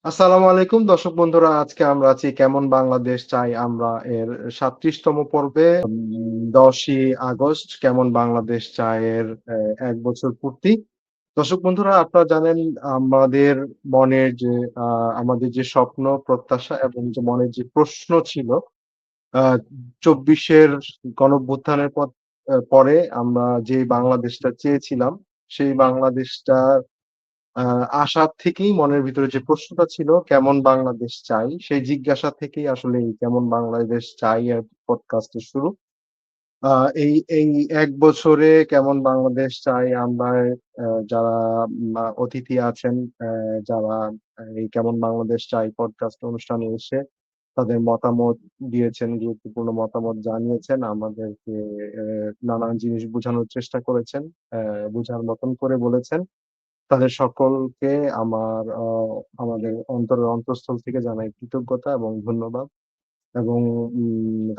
আসসালামু আলাইকুম দর্শক বন্ধুরা, আজকে আমরা আছি কেমন বাংলাদেশ চাই আমরা এর ৩৭তম পর্বে। ১০ই আগস্ট কেমন বাংলাদেশ চাই এর ১ বছর পূর্তি। দর্শক বন্ধুরা, আপনারা জানেন আমাদের মনের যে আমাদের যে স্বপ্ন, প্রত্যাশা এবং যে মনের যে প্রশ্ন ছিল, আ ২৪ গণঅভ্যুত্থানের পরে আমরা যে বাংলাদেশটা চেয়েছিলাম, সেই বাংলাদেশটা আ আশা থেকেই মনের ভিতরে যে প্রশ্নটা ছিল কেমন বাংলাদেশ চাই? সেই জিজ্ঞাসা থেকেই আসলে এই কেমন বাংলাদেশ চাই এর পডকাস্টের শুরু। আ এই ১ বছরে কেমন বাংলাদেশ চাই আমরা যারা অতিথি আছেন, যারা এই কেমন বাংলাদেশ চাই পডকাস্ট অনুষ্ঠানে এসে তাদের মতামত দিয়েছেন, গুরুত্বপূর্ণ মতামত জানিয়েছেন। আমাদেরকে নানান জিনিস বোঝানোর চেষ্টা করেছেন, বুঝার মতন করে বলেছেন। তাদের সকলকে আমাদের অন্তরের অন্তঃস্থল থেকে জানাই কৃতজ্ঞতা এবং ধন্যবাদ। এবং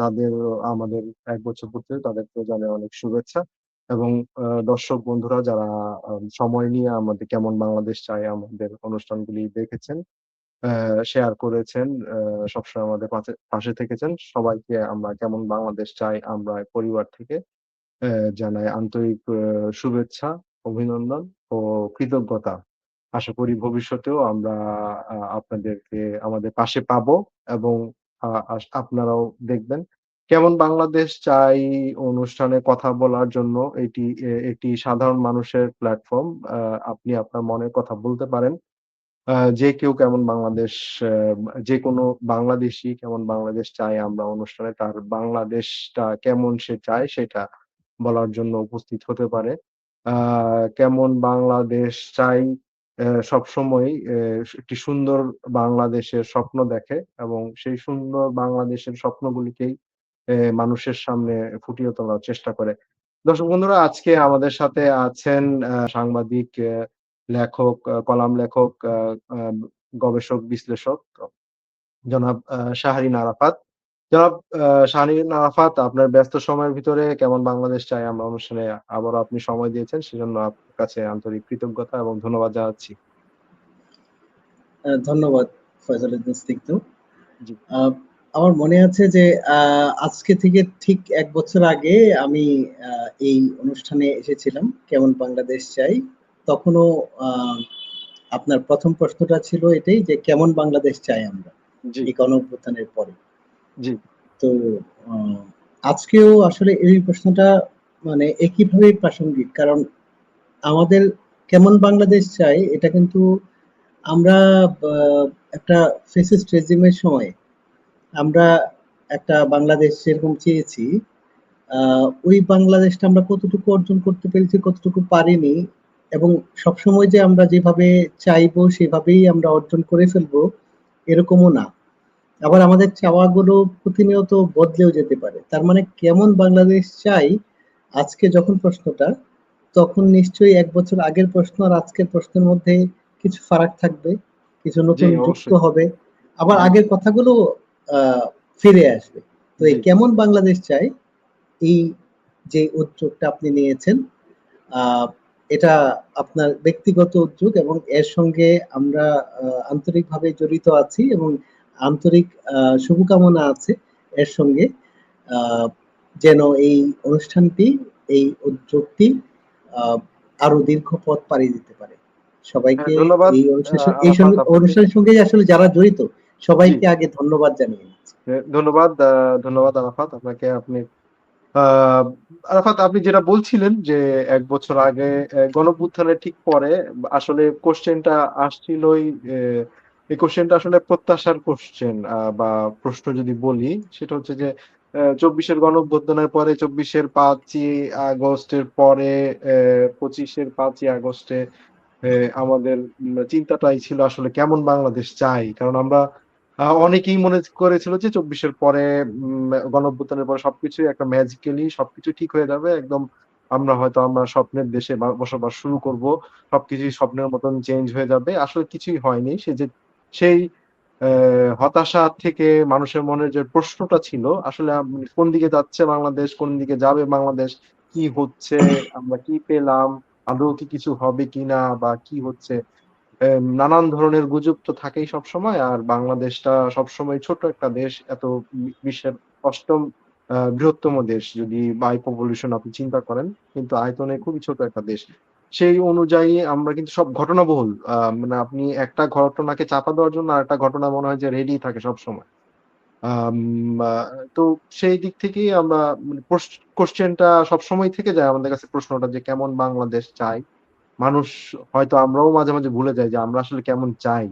তাদের আমাদের ১ বছর পূর্তিতে তাদেরকেও জানাই অনেক শুভেচ্ছা। এবং দর্শক বন্ধুরা যারা সময় নিয়ে আমাদের কেমন বাংলাদেশ চাই আমাদের অনুষ্ঠানগুলি দেখেছেন, শেয়ার করেছেন, সবসময় আমাদের পাশে থেকেছেন। সবাইকে আমরা কেমন বাংলাদেশ চাই আমরা পরিবার থেকে জানাই আন্তরিক শুভেচ্ছা, অভিনন্দন ও কৃতজ্ঞতা। আশা করি ভবিষ্যতেও আমরা আপনাদেরকে আমাদের পাশে পাবো এবং আপনারাও দেখবেন। কেমন বাংলাদেশ চাই অনুষ্ঠানে কথা বলার জন্য এটি একটি সাধারণ মানুষের প্ল্যাটফর্ম। আপনি আপনার মনের কথা বলতে পারেন। যে কেউ কেমন বাংলাদেশ, আ যেকোনো বাংলাদেশী কেমন বাংলাদেশ চায় আমরা অনুষ্ঠানে তার বাংলাদেশটা কেমন সে চায় সেটা বলার জন্য উপস্থিত হতে পারে। আ কেমন বাংলাদেশ চাই সবসময়ই একটি সুন্দর বাংলাদেশের স্বপ্ন দেখে এবং সেই সুন্দর বাংলাদেশের স্বপ্নগুলিকেই মানুষের সামনে ফুটিয়ে তোলার চেষ্টা করে। দর্শক বন্ধুরা, আজকে আমাদের সাথে আছেন সাংবাদিক, লেখক, কলাম লেখক, আ আ গবেষক, বিশ্লেষক জনাব শাহরিন আরাফাত। জনাব শাহরিন আরাফাত, আপনার ব্যস্ত সময়ের ভিতরে কেমন বাংলাদেশ চাই আমরা অনুষ্ঠানে আবারও আপনি সময় দিয়েছেন। সেজন্য আপনার কাছে আন্তরিক কৃতজ্ঞতা এবং ধন্যবাদ জানাচ্ছি। ধন্যবাদ ফয়জালউদ্দিন স্নিগ্ধ। জি, আ আমার মনে আছে যে আ আজকে থেকে ঠিক ১ বছর আগে আমি আ এই অনুষ্ঠানে এসেছিলাম, 'কেমন বাংলাদেশ চাই?' তখনও আ আপনার ১ম প্রশ্নটা ছিল এটাই যে, "কেমন বাংলাদেশ চাই আমরা?" জি, এই গণঅভ্যুত্থানের পরে। জি, তো আ আজকেও আসলে এই প্রশ্নটা মানে একইভাবেই প্রাসঙ্গিক। কারণ আমাদের কেমন বাংলাদেশ চাই এটা কিন্তু আমরা বা একটা ফ্যাসিস্ট রেজিমের সময় আমরা একটা বাংলাদেশ যেরকম চেয়েছি, আ ওই বাংলাদেশটা আমরা কতটুকু অর্জন করতে পেরেছি, কতটুকু পারিনি এবং সবসময় যে আমরা যেভাবে চাইবো সেভাবেই আমরা অর্জন করে ফেলবো, এরকমও না। আবার আমাদের চাওয়াগুলো প্রতিনিয়ত বদলেও যেতে পারে। তার মানে কেমন বাংলাদেশ চাই, আজকে যখন প্রশ্নটা, তখন নিশ্চয়ই ১ বছর আগের প্রশ্ন আর আজকের প্রশ্নের মধ্যে কিছু ফারাক থাকবে, কিছু জি, নতুন যুক্ত অবশ্যই। হবে। আবার জি, আগের কথাগুলো আ ফিরে আসবে। তো জি। এই কেমন বাংলাদেশ চাই, এই যে উদ্যোগটা আপনি নিয়েছেন, আ এটা আপনার ব্যক্তিগত উদ্যোগ এবং এর সঙ্গে আমরা আ আন্তরিকভাবে জড়িত আছি এবং আন্তরিক শুভকামনা আছে এর সঙ্গে। আ যেন এই অনুষ্ঠানটি, এই উদ্যোগটি আ আরো দীর্ঘ পথ পাড়ি দিতে পারে। হ্যাঁ, সবাইকে ধন্যবাদ এই অনুষ্ঠান এই আরাফাত আপনাকে। অনুষ্ঠানের সঙ্গে আসলে যারা জড়িত জি, সবাইকে আগে ধন্যবাদ জানিয়ে নিচ্ছি। ধন্যবাদ আরাফাত আপনাকে। আ আরাফাত, আপনি যেটা বলছিলেন যে ১ বছর আগে গণঅভ্যুত্থানের ঠিক পরে আসলে কোয়েশ্চেনটা আসছিলই। এ এই কোয়েশ্চেনটা আসলে প্রত্যাশার কোয়েশ্চেন, বা প্রশ্ন যদি বলি সেটা হচ্ছে যে ২৪ এর গণঅভ্যুত্থানের পরে ২৪ এর ৫ই আগস্টের পরে ২৫ এর ৫ই আগস্টে আমাদের চিন্তাটাই ছিল আসলে কেমন বাংলাদেশ চাই। কারণ আমরা অনেকেই মনে করেছিল যে ২৪ এর পরে, গণঅভ্যুত্থানের পরে সবকিছুই একটা ম্যাজিক্যালি সবকিছু ঠিক হয়ে যাবে। একদম আমরা স্বপ্নের দেশে বসবাস শুরু করব। সবকিছুই স্বপ্নের মতন চেঞ্জ হয়ে যাবে। আসলে কিছুই হয়নি। সেই হতাশা থেকে মানুষের মনে যে প্রশ্নটা ছিল আসলে কোন দিকে যাচ্ছে বাংলাদেশ, কোন দিকে যাবে বাংলাদেশ, কি হচ্ছে, আমরা কি পেলাম, আদৌ কি কিছু হবে কিনা বা কি হচ্ছে? নানান ধরনের গুজব তো থাকেই সবসময়। আর বাংলাদেশটা সবসময় ছোট একটা দেশ। এত বিশ্বের ৮ম বৃহত্তম দেশ যদি বাই পপুলেশন আপনি চিন্তা করেন। কিন্তু আয়তনে খুবই ছোট একটা দেশ। সেই অনুযায়ী আমরা কিন্তু সব ঘটনাবহুল। মানে আপনি একটা ঘটনাকে চাপা দেওয়ার জন্য আরেকটা ঘটনা মনে হয় যে রেডি থাকে সবসময়। আম আ তো সেই দিক থেকেই আমরা মানে কোয়েশ্চেনটা সবসময় থেকে যায় আমাদের কাছে প্রশ্নটা যে কেমন বাংলাদেশ চাই? মানুষ হয়তো আমরাও মাঝে, মাঝে ভুলে যাই যে আমরা আসলে কেমন চাই।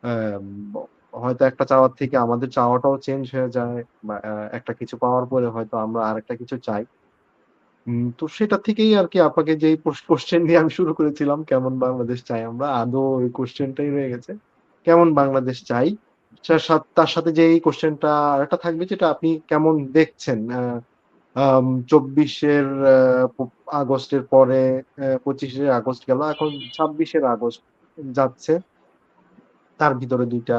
অ্যাম ব হয়তো একটা চাওয়ার থেকে আমাদের চাওয়াটাও চেঞ্জ হয়ে যায় বা একটা কিছু পাওয়ার পরে হয়তো আমরা আরেকটা কিছু চাই। তো সেটা থেকেই আরকি আপনাকে যেই কোয়েশ্চেন দিয়ে আমি শুরু করেছিলাম, কেমন বাংলাদেশ চাই আমরা? আদৌ ওই কোয়েশ্চেনটাই রয়ে গেছে। কেমন বাংলাদেশ চাই? তার সাথে যে এই কোয়েশ্চেনটা আরেকটা থাকবে যেটা আপনি কেমন দেখছেন? ২৪ এর প আগস্টের পরে ২৫ এ আগস্ট গেল। এখন ২৬ এর আগস্ট যাচ্ছে। তার ভিতরে ২ টা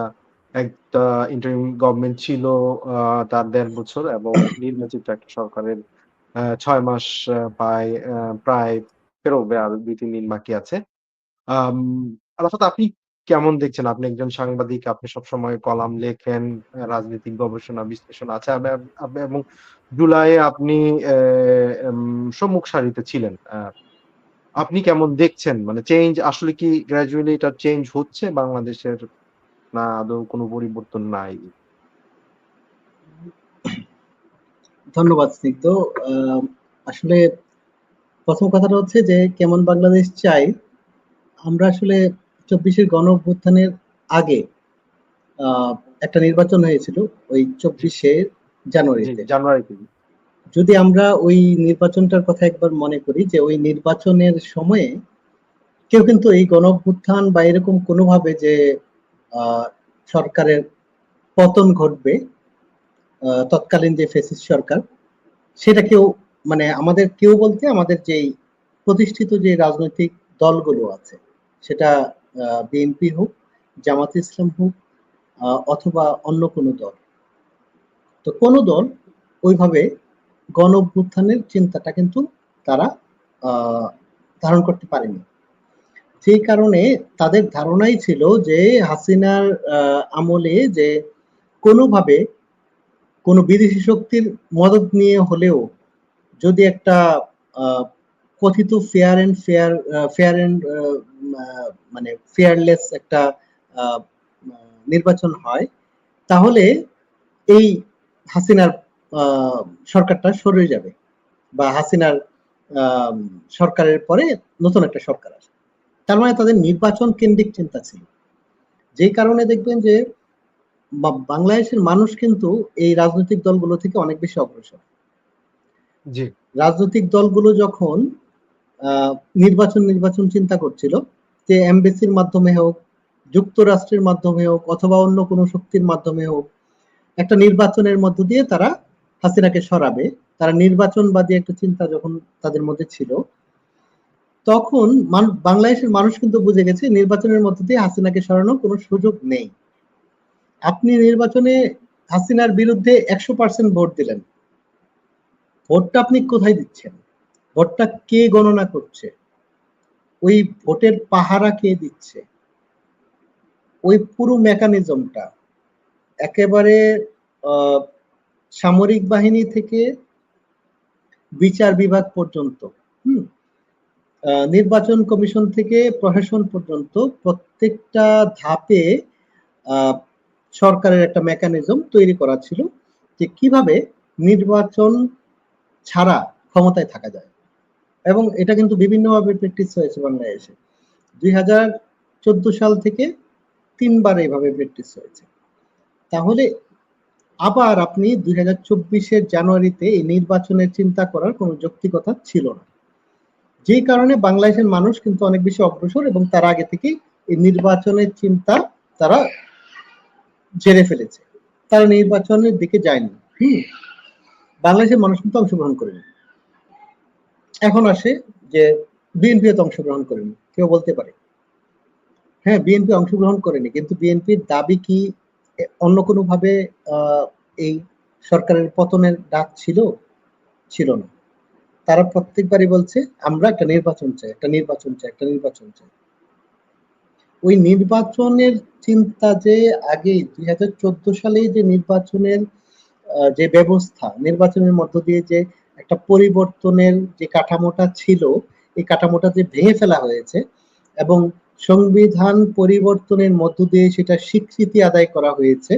একটা ইন্টারিম গভর্নমেন্ট ছিল আ তার ১.৫ বছর এবং নির্বাচিত একটা সরকারের ৬ মাস প্রায় পেরোবে আর ২-৩ দিন বাকি আছে। আম আরাফাত আপনি কেমন দেখছেন? আপনি একজন সাংবাদিক, আপনি সবসময় কলাম লেখেন, রাজনৈতিক গবেষণা বিশ্লেষণ আছে আপনি এবং জুলাইয়ে আপনি অ্যা এম সম্মুখ সারিতে ছিলেন। আপনি কেমন দেখছেন? মানে চেঞ্জ আসলে কি গ্র্যাজুয়ালি এটা চেঞ্জ হচ্ছে বাংলাদেশের? না আদৌ কোনো পরিবর্তন নাই? ধন্যবাদ স্নিগ্ধ। আ আসলে ১ম কথাটা হচ্ছে যে কেমন বাংলাদেশ চাই, আমরা আসলে ২৪ এর গণঅভ্যুত্থানের আগে আ একটা নির্বাচন হয়েছিল ওই জি, ২৪ এর জি, জানুয়ারিতে। জানুয়ারিতে। যদি আমরা ওই নির্বাচনটার কথা একবার মনে করি যে ওই নির্বাচনের সময়ে কেউ কিন্তু এই গণঅভ্যুত্থান বা এরকম কোনোভাবে যে আ সরকারের পতন ঘটবে, তৎকালীন যে ফ্যাসিস্ট সরকার, সেটা কেউ মানে আমাদের কেউ বলতে আমাদের যেই প্রতিষ্ঠিত যে রাজনৈতিক দলগুলো আছে, সেটা বিএনপি হোক, জামাতে ইসলাম হোক, অথবা অন্য কোনো দল। তো কোনো দল ওইভাবে গণ-অভ্যুত্থানের চিন্তাটা কিন্তু তারা আ ধারণ করতে পারেনি। সেই কারণে তাদের ধারণাই ছিল যে হাসিনার আমলে যে কোনোভাবে কোনো বিদেশি শক্তির মদদ নিয়ে হলেও যদি একটা আ কথিত ফেয়ার অ্যান্ড মানে ফেয়ারলেস একটা আ আ নির্বাচন হয়, তাহলে এই হাসিনার আ সরকারটা সরে যাবে। বা হাসিনার আ সরকারের পরে নতুন একটা সরকার আসবে। তার মানে তাদের নির্বাচন কেন্দ্রিক চিন্তা ছিল। যেই কারণে দেখবেন যে বাংলাদেশের মানুষ কিন্তু এই রাজনৈতিক দলগুলো থেকে অনেক বেশি অগ্রসর। জি, রাজনৈতিক দলগুলো যখন আ নির্বাচন চিন্তা করছিল যে এমবেসির মাধ্যমে হোক, যুক্তরাষ্ট্রের মাধ্যমে হোক অথবা অন্য কোনো শক্তির মাধ্যমে হোক, একটা নির্বাচনের মধ্য দিয়ে তারা হাসিনাকে সরাবে। তারা নির্বাচনবাদী একটা চিন্তা যখন তাদের মধ্যে ছিল, তখন বাংলাদেশের মানুষ কিন্তু বুঝে গেছে নির্বাচনের মধ্য দিয়ে হাসিনাকে সরানোর কোনো সুযোগ নেই। আপনি নির্বাচনে হাসিনার বিরুদ্ধে ১০০% ভোট দিলেন। ভোটটা আপনি কোথায় দিচ্ছেন? ভোটটা কে গণনা করছে? ওই ভোটের পাহারা কে দিচ্ছে? ওই পুরো মেকানিজমটা একেবারে আ সামরিক বাহিনী থেকে বিচার বিভাগ পর্যন্ত, হুম? নির্বাচন কমিশন থেকে প্রশাসন পর্যন্ত প্রত্যেকটা ধাপে আ সরকারের একটা মেকানিজম তৈরি করা ছিল যে কিভাবে নির্বাচন ছাড়া ক্ষমতায় থাকা যায়। এবং এটা কিন্তু বিভিন্নভাবে প্র্যাকটিস হয়েছে বাংলাদেশে। ২০১৪ সাল থেকে ৩ বার এভাবে প্র্যাকটিস হয়েছে। তাহলে আবার আপনি ২০২৪ এর জানুয়ারিতে এই নির্বাচনের চিন্তা করার কোন যৌক্তিকতা ছিল না। যেই কারণে বাংলাদেশের মানুষ কিন্তু অনেক বেশি অগ্রসর এবং তার আগে থেকেই এই নির্বাচনের চিন্তা তারা ঝেড়ে ফেলেছে। তারা নির্বাচনের দিকে যায়নি। হুম? বাংলাদেশের মানুষ কিন্তু অংশগ্রহণ করেনি। এখন আসে যে বিএনপি তো অংশগ্রহণ করেনি। কেউ বলতে পারে। হ্যাঁ, বিএনপি অংশগ্রহণ করেনি। কিন্তু বিএনপির দাবি কি অন্য কোনোভাবে আ এই সরকারের পতনের ডাক ছিল? ছিল না। তারা প্রত্যেকবারই বলছে, "আমরা একটা নির্বাচন চাই, একটা নির্বাচন চাই, একটা নির্বাচন চাই।" ওই নির্বাচনের চিন্তা যে আগে 2014 সালে যে নির্বাচনের যে ব্যবস্থা, নির্বাচনের মধ্য দিয়ে যে একটা পরিবর্তনের যে কাঠামোটা ছিল, এই কাঠামোটা যে ভেঙে ফেলা হয়েছে এবং সংবিধান পরিবর্তনের মধ্য দিয়ে সেটা স্বীকৃতি আদায় করা হয়েছে,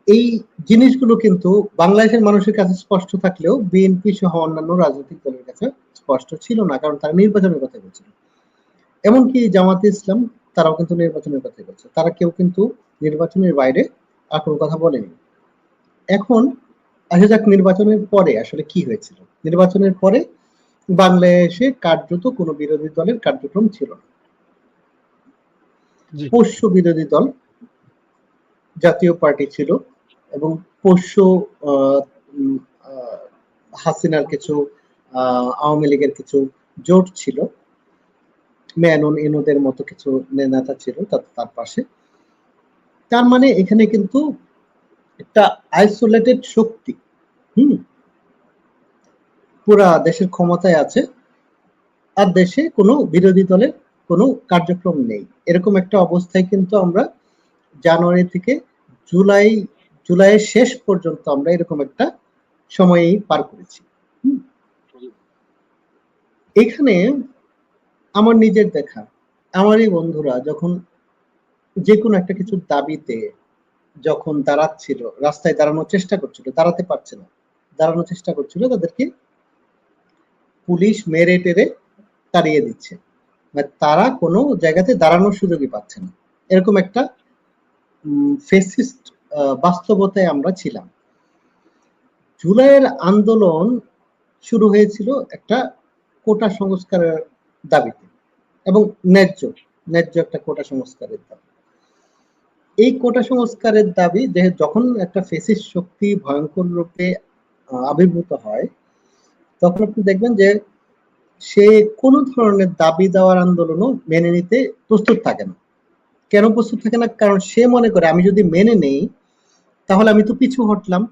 এই জিনিসগুলো কিন্তু বাংলাদেশের মানুষের কাছে স্পষ্ট থাকলেও বিএনপি সহ অন্যান্য রাজনৈতিক দলের কাছে স্পষ্ট ছিল না, কারণ তারা নির্বাচনের কথা বলছিল। এমনকি জামাতে ইসলাম তারাও কিন্তু নির্বাচনের কথা বলছে, তারা কেউ কিন্তু নির্বাচনের বাইরে আর কোনো কথা বলেনি। এখন আসা যাক নির্বাচনের পরে আসলে কি হয়েছিল। নির্বাচনের পরে বাংলাদেশে কার্যত কোনো বিরোধী দলের কার্যক্রম ছিল না। পোষ্য বিরোধী দল জাতীয় পার্টি ছিল এবং পোষ্য হাসিনার কিছু আওয়ামী লীগের কিছু জোট ছিল, মেনন এনুদের মতো কিছু নেতা ছিল তার পাশে। তার মানে এখানে কিন্তু একটা আইসোলেটেড শক্তি পুরা দেশের ক্ষমতায় আছে, আর দেশে কোনো বিরোধী দলের কোনো কার্যক্রম নেই। এরকম একটা অবস্থায় কিন্তু আমরা জানুয়ারি থেকে জুলাইয়ের শেষ পর্যন্ত আমরা এরকম একটা সময়ই পার করেছি। এখানে আমার নিজের দেখা, আমারই বন্ধুরা যখন যে কোনো একটা কিছুর দাবিতে যখন দাঁড়াচ্ছিল, রাস্তায় দাঁড়ানোর চেষ্টা করছিল, দাঁড়াতে পারছে না, দাঁড়ানোর চেষ্টা করছিল, তাদেরকে পুলিশ মেরে টেরে তাড়িয়ে দিচ্ছে, তারা কোনো জায়গাতে দাঁড়ানোর সুযোগই পাচ্ছে না। এরকম একটা ফেসিস্ট বাস্তবতায় আমরা ছিলাম। জুলাইয়ের আন্দোলন শুরু হয়েছিল একটা কোটা সংস্কারের দাবিতে এবং ন্যায্য একটা কোটা সংস্কারের দাবি। এই কোটা সংস্কারের দাবি যখন একটা ফেসিস্ট শক্তি ভয়ঙ্কর রূপে আবির্ভূত হয়, তখন আপনি দেখবেন যে সে কোনো ধরনের দাবি দেওয়ার আন্দোলনও মেনে নিতে প্রস্তুত থাকে না। কেন প্রস্তুত থাকে না? কারণ সে মনে করে আমি যদি মেনে নেই তাহলে আমি তো পিছু হটলাম,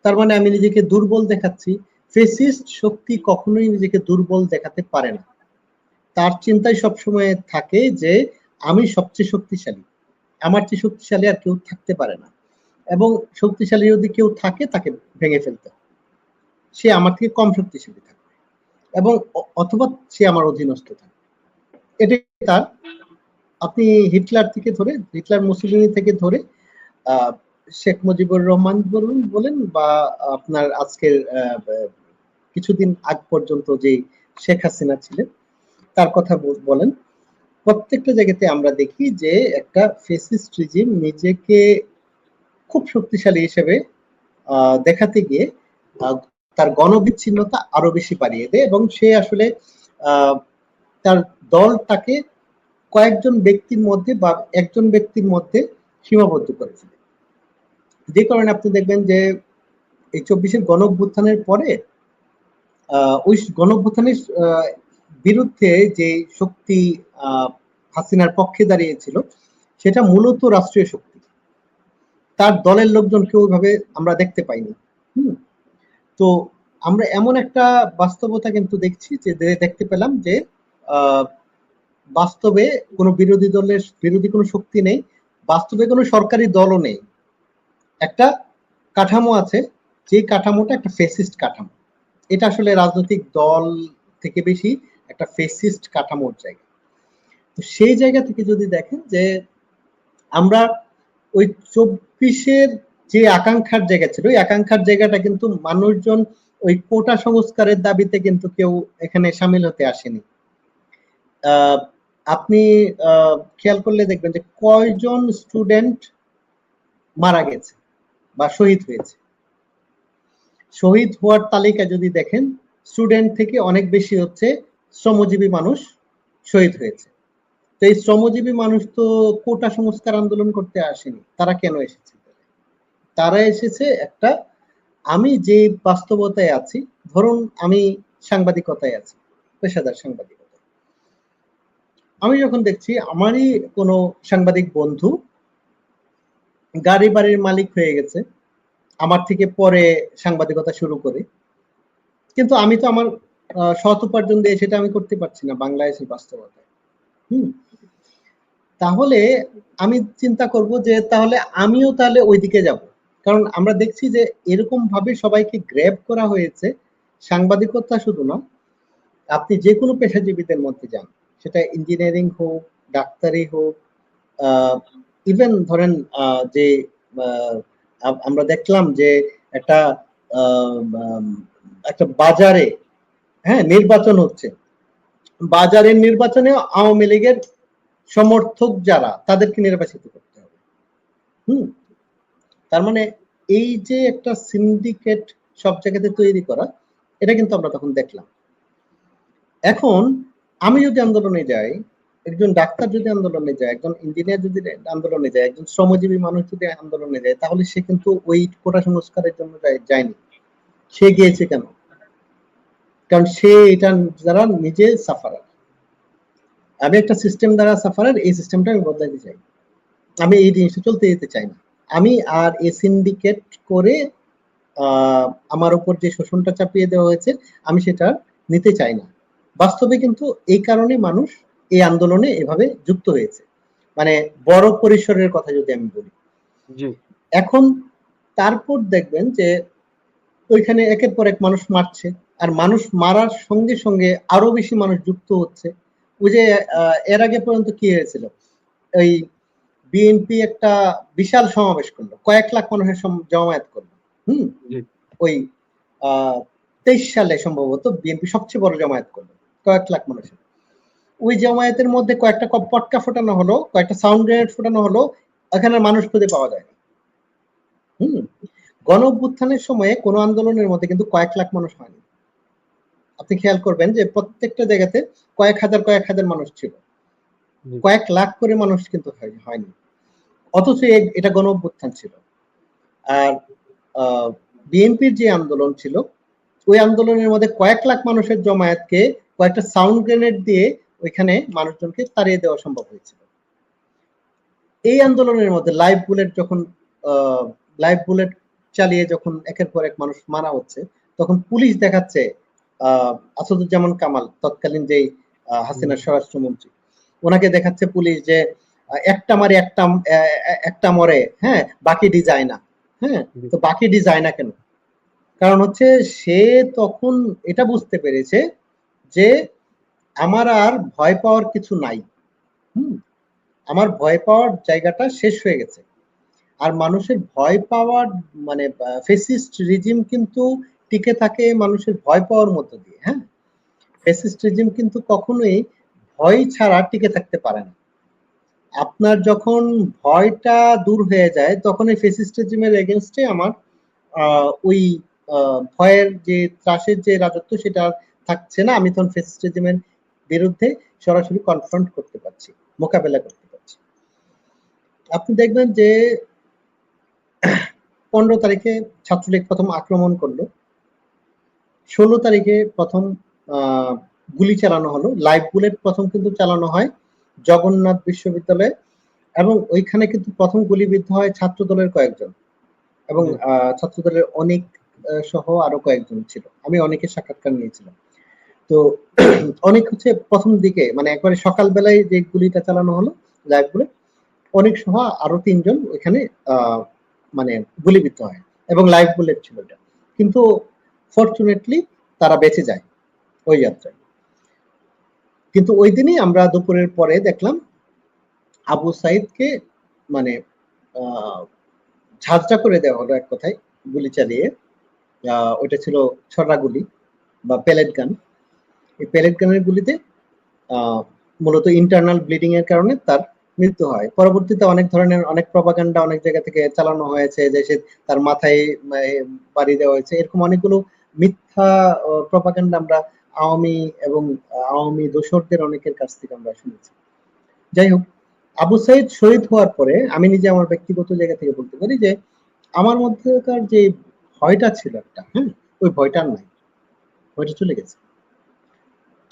তার মানে আমি নিজেকে দুর্বল দেখাচ্ছি। ফেসিস্ট শক্তি কখনোই নিজেকে দুর্বল দেখাতে পারে না, তার চিন্তায় সবসময় থাকে যে আমি সবচেয়ে শক্তিশালী, আমার চেয়ে শক্তিশালী আর কেউ থাকতে পারে না, এবং শক্তিশালী যদি কেউ থাকে তাকে ভেঙে ফেলতে, সে আমার থেকে কম শক্তিশালী থাকে এবং অথবা সে আমার অধীনস্থ থাকে। এটাই তার, আপনি হিটলার থেকে ধরে, হিটলার মুসলিনি থেকে ধরে শেখ মুজিবুর রহমান বলেন বা আপনার আজকের কিছুদিন আগ পর্যন্ত যে শেখ হাসিনা ছিলেন তার কথা বলেন, প্রত্যেকটা জায়গাতে আমরা দেখি যে একটা ফেসিস্ট রিজিম নিজেকে খুব শক্তিশালী হিসেবে দেখাতে গিয়ে তার গণবিচ্ছিন্নতা আরো বেশি বাড়িয়ে দেয় এবং সে আসলে তার দলটাকে কয়েকজন ব্যক্তির মধ্যে বা একজন ব্যক্তির মধ্যে সীমাবদ্ধ করে ফেলে। যে কারণে আপনি দেখবেন যে এই 24-এর গণঅভ্যুত্থানের পরে ওই গণঅভ্যুত্থানের বিরুদ্ধে যে শক্তি হাসিনার পক্ষে দাঁড়িয়েছিল সেটা মূলত রাষ্ট্রীয় শক্তি, তার দলের লোকজনকে ওইভাবে আমরা দেখতে পাইনি। তো আমরা এমন একটা বাস্তবতা কিন্তু দেখছি যে দেখতে পেলাম যে বাস্তবে কোনো বিরোধী দলের বিরোধী কোনো শক্তি নেই, বাস্তবে কোনো সরকারি দলও নেই, একটা কাঠামো আছে, যে কাঠামোটা একটা ফেসিস্ট কাঠামো। এটা আসলে রাজনৈতিক দল থেকে বেশি একটা ফেসিস্ট কাঠামোর জায়গা। তো সেই জায়গা থেকে যদি দেখেন যে আমরা ওই 24-এর যে আকাঙ্ক্ষার জায়গা ছিল, ওই আকাঙ্ক্ষার জায়গাটা কিন্তু মানুষজন ওই কোটা সংস্কারের দাবিতে কিন্তু কেউ এখানে সামিল হতে আসেনি। আপনি খেয়াল করলে দেখবেন যে কয়জন স্টুডেন্ট মারা গেছে বা শহীদ হয়েছে। শহীদ হওয়ার তালিকা যদি দেখেন, স্টুডেন্ট থেকে অনেক বেশি হচ্ছে শ্রমজীবী মানুষ শহীদ হয়েছে। তো এই শ্রমজীবী মানুষ তো কোটা সংস্কার আন্দোলন করতে আসেনি, তারা কেন এসেছে? তারা এসেছে একটা, আমি যে বাস্তবতায় আছি, ধরুন আমি সাংবাদিকতায় আছি, পেশাদার সাংবাদিকতা, আমি যখন দেখছি আমারই কোনো সাংবাদিক বন্ধু গাড়ি বাড়ির মালিক হয়ে গেছে, আমার থেকে পরে সাংবাদিকতা শুরু করে, কিন্তু আমি তো আমার সৎ উপার্জন দিয়ে সেটা আমি করতে পারছি না বাংলাদেশের বাস্তবতায়। তাহলে আমি চিন্তা করব যে তাহলে আমিও তাহলে ওইদিকে যাব। কারণ আমরা দেখছি যে এরকম ভাবে সবাইকে গ্র্যাব করা হয়েছে। সাংবাদিকতা শুধু না, আপনি যে কোনো পেশাজীবীদের মধ্যে যান, সেটা ইঞ্জিনিয়ারিং হোক, ডাক্তারি হোক, ইভেন ধরেন যে আমরা দেখলাম যে একটা একটা বাজারে, হ্যাঁ, নির্বাচন হচ্ছে, বাজারের নির্বাচনে আওয়ামী লীগের সমর্থক যারা, তাদেরকে নির্বাচিত করতে হবে। তার মানে এই যে একটা সিন্ডিকেট সব জায়গাতে তৈরি করা, এটা কিন্তু আমরা তখন দেখলাম। এখন আমি যদি আন্দোলনে যাই, একজন ডাক্তার যদি আন্দোলনে যায়, একজন ইঞ্জিনিয়ার যদি আন্দোলনে যায়, একজন শ্রমজীবী মানুষ যদি আন্দোলনে যায়, তাহলে সে কিন্তু ওই কোটা সংস্কারের জন্য যায়নি। সে গিয়েছে কেন? কারণ সে এটা দ্বারা নিজে সাফারার। আমি একটা সিস্টেম দ্বারা সাফারার, এই সিস্টেমটা আমি বদলাতে চাই। আমি এই জিনিসটা চলতে দিতে চাই না। আমি আর এ সিন্ডিকেট করে আমার উপর যে শোষণটা চাপিয়ে দেওয়া হয়েছে, আমি সেটা নিতে চাই না। বাস্তবে কিন্তু এই কারণে মানুষ এই আন্দোলনে এভাবে যুক্ত হয়েছে। মানে বড় পরিসরের কথা যদি আমি বলি। এখন তারপর দেখবেন যে ওইখানে একের পর এক মানুষ মারছে, আর মানুষ মারার সঙ্গে সঙ্গে আরো বেশি মানুষ যুক্ত হচ্ছে। ওই যে এর আগে পর্যন্ত কি হয়েছিল, ওই বিএনপি একটা বিশাল সমাবেশ করলো, কয়েক লাখ মানুষের জমায়েত করলো। ওই 23 সালে সম্ভবত বিএনপি সবচেয়ে বড় জমায়েত করলো, কয়েক লাখ মানুষের। ওই জমায়েতের মধ্যে কয়েকটা পটকা ফোটানো হলো, কয়েকটা সাউন্ড গ্রেনেড ফোটানো হলো, এখানে মানুষ খুঁজে পাওয়া যায় না। গণ অভ্যুত্থানের সময়ে কোন আন্দোলনের মধ্যে কিন্তু কয়েক লাখ মানুষ হয়নি। আপনি খেয়াল করবেন যে প্রত্যেকটা জায়গাতে কয়েক হাজার মানুষ ছিল, কয়েক লাখ করে মানুষ কিন্তু হয়নি। অথচ এটা গণ অভ্যুত্থান ছিল। আর বিএনপির যে আন্দোলন ছিল, ওই আন্দোলনের মধ্যে কয়েক লাখ মানুষের জমায়েতকে কয়েকটা সাউন্ড গ্রেনেড দিয়ে ওইখানে মানুষজনকে তাড়িয়ে দেওয়া সম্ভব হয়েছিল। এই আন্দোলনের মধ্যে লাইভ বুলেট চালিয়ে যখন একের পর এক মানুষ মারা হচ্ছে, তখন পুলিশ দেখাচ্ছে আসাদুজ্জামান কামাল, তৎকালীন যেই হাসিনার স্বরাষ্ট্রমন্ত্রী, ওনাকে দেখাচ্ছে পুলিশ যে একটা মারে একটা মরে, হ্যাঁ, বাকিটি যায় না। হ্যাঁ, তো বাকিটি যায় না কেন? কারণ হচ্ছে সে তখন এটা বুঝতে পেরেছে যে আমার আর ভয় পাওয়ার কিছু নাই। আমার ভয় পাওয়ার জায়গাটা শেষ হয়ে গেছে। আর মানুষের ভয় পাওয়ার মানে ফেসিস্ট রিজিম কিন্তু টিকে থাকে মানুষের ভয় পাওয়ার মধ্য দিয়ে। হ্যাঁ, ফেসিস্ট রিজিম কিন্তু কখনোই ভয় ছাড়া টিকে থাকতে পারে না। আপনার যখন ভয়টা দূর হয়ে যায়, তখন এই ফেসিস্ট রিজিমের এগেনস্টে আমার ওই ভয়ের যে ত্রাসের যে রাজত্ব, সেটা থাকছে না। আমি তখন ফেসিস্ট রিজিমের বিরুদ্ধে সরাসরি কনফ্রন্ট করতে পারছি, মোকাবেলা করতে পারছি। আপনি দেখবেন যে 15 তারিখে ছাত্রলীগ প্রথম আক্রমণ করলো, 16 তারিখে প্রথম গুলি চালানো হলো, লাইভ বুলেট প্রথম কিন্তু চালানো হয় জগন্নাথ বিশ্ববিদ্যালয়ে, এবং ওইখানে কিন্তু প্রথম গুলিবিদ্ধ হয় ছাত্র দলের কয়েকজন, এবং ছাত্র দলের অনেক সহ আরো কয়েকজন ছিল। আমি অনেকের সাক্ষাৎকার নিয়েছিলাম। তো অনেক হচ্ছে প্রথম দিকে, মানে একবারে সকালবেলায় যে গুলিটা চালানো হলো লাইভ বুলেট, অনেক সহ আরো 3 জন ওইখানে মানে গুলিবিদ্ধ হয়, এবং লাইভ বুলেট ছিল এটা। কিন্তু ফরচুনেটলি তারা বেঁচে যায় ওই যাত্রায়। কিন্তু ওই দিনই আমরা দুপুরের পরে দেখলাম আবু সাইদকে মানে ঝাঁঝরা করে দেওয়া হলো এক কথায়, গুলি চালিয়ে। ওইটা ছিল ছড়া গুলি বা পেলেট গান। এই পেলেট গানের গুলিতে মূলত ইন্টারনাল ব্লিডিং এর কারণে তার মৃত্যু হয়। পরবর্তীতে অনেক ধরনের অনেক প্রপাগান্ডা অনেক জায়গা থেকে চালানো হয়েছে যে সে তার মাথায় বাড়ি দেওয়া হয়েছে, এরকম অনেকগুলো মিথ্যা প্রপাগান্ডা আমরা আওয়ামী এবং আওয়ামী দোসরদের অনেকের কাছ থেকে আমরা শুনেছি। যাই হোক, আবু সাইদ শহীদ হওয়ার পরে আমি নিজে আমার ব্যক্তিগত জায়গা থেকে বলতে পারি যে আমার মধ্যেকার যে ভয়টা ছিল একটা, হ্যাঁ, ওই ভয়টা নাই, ভয়টা চলে গেছে।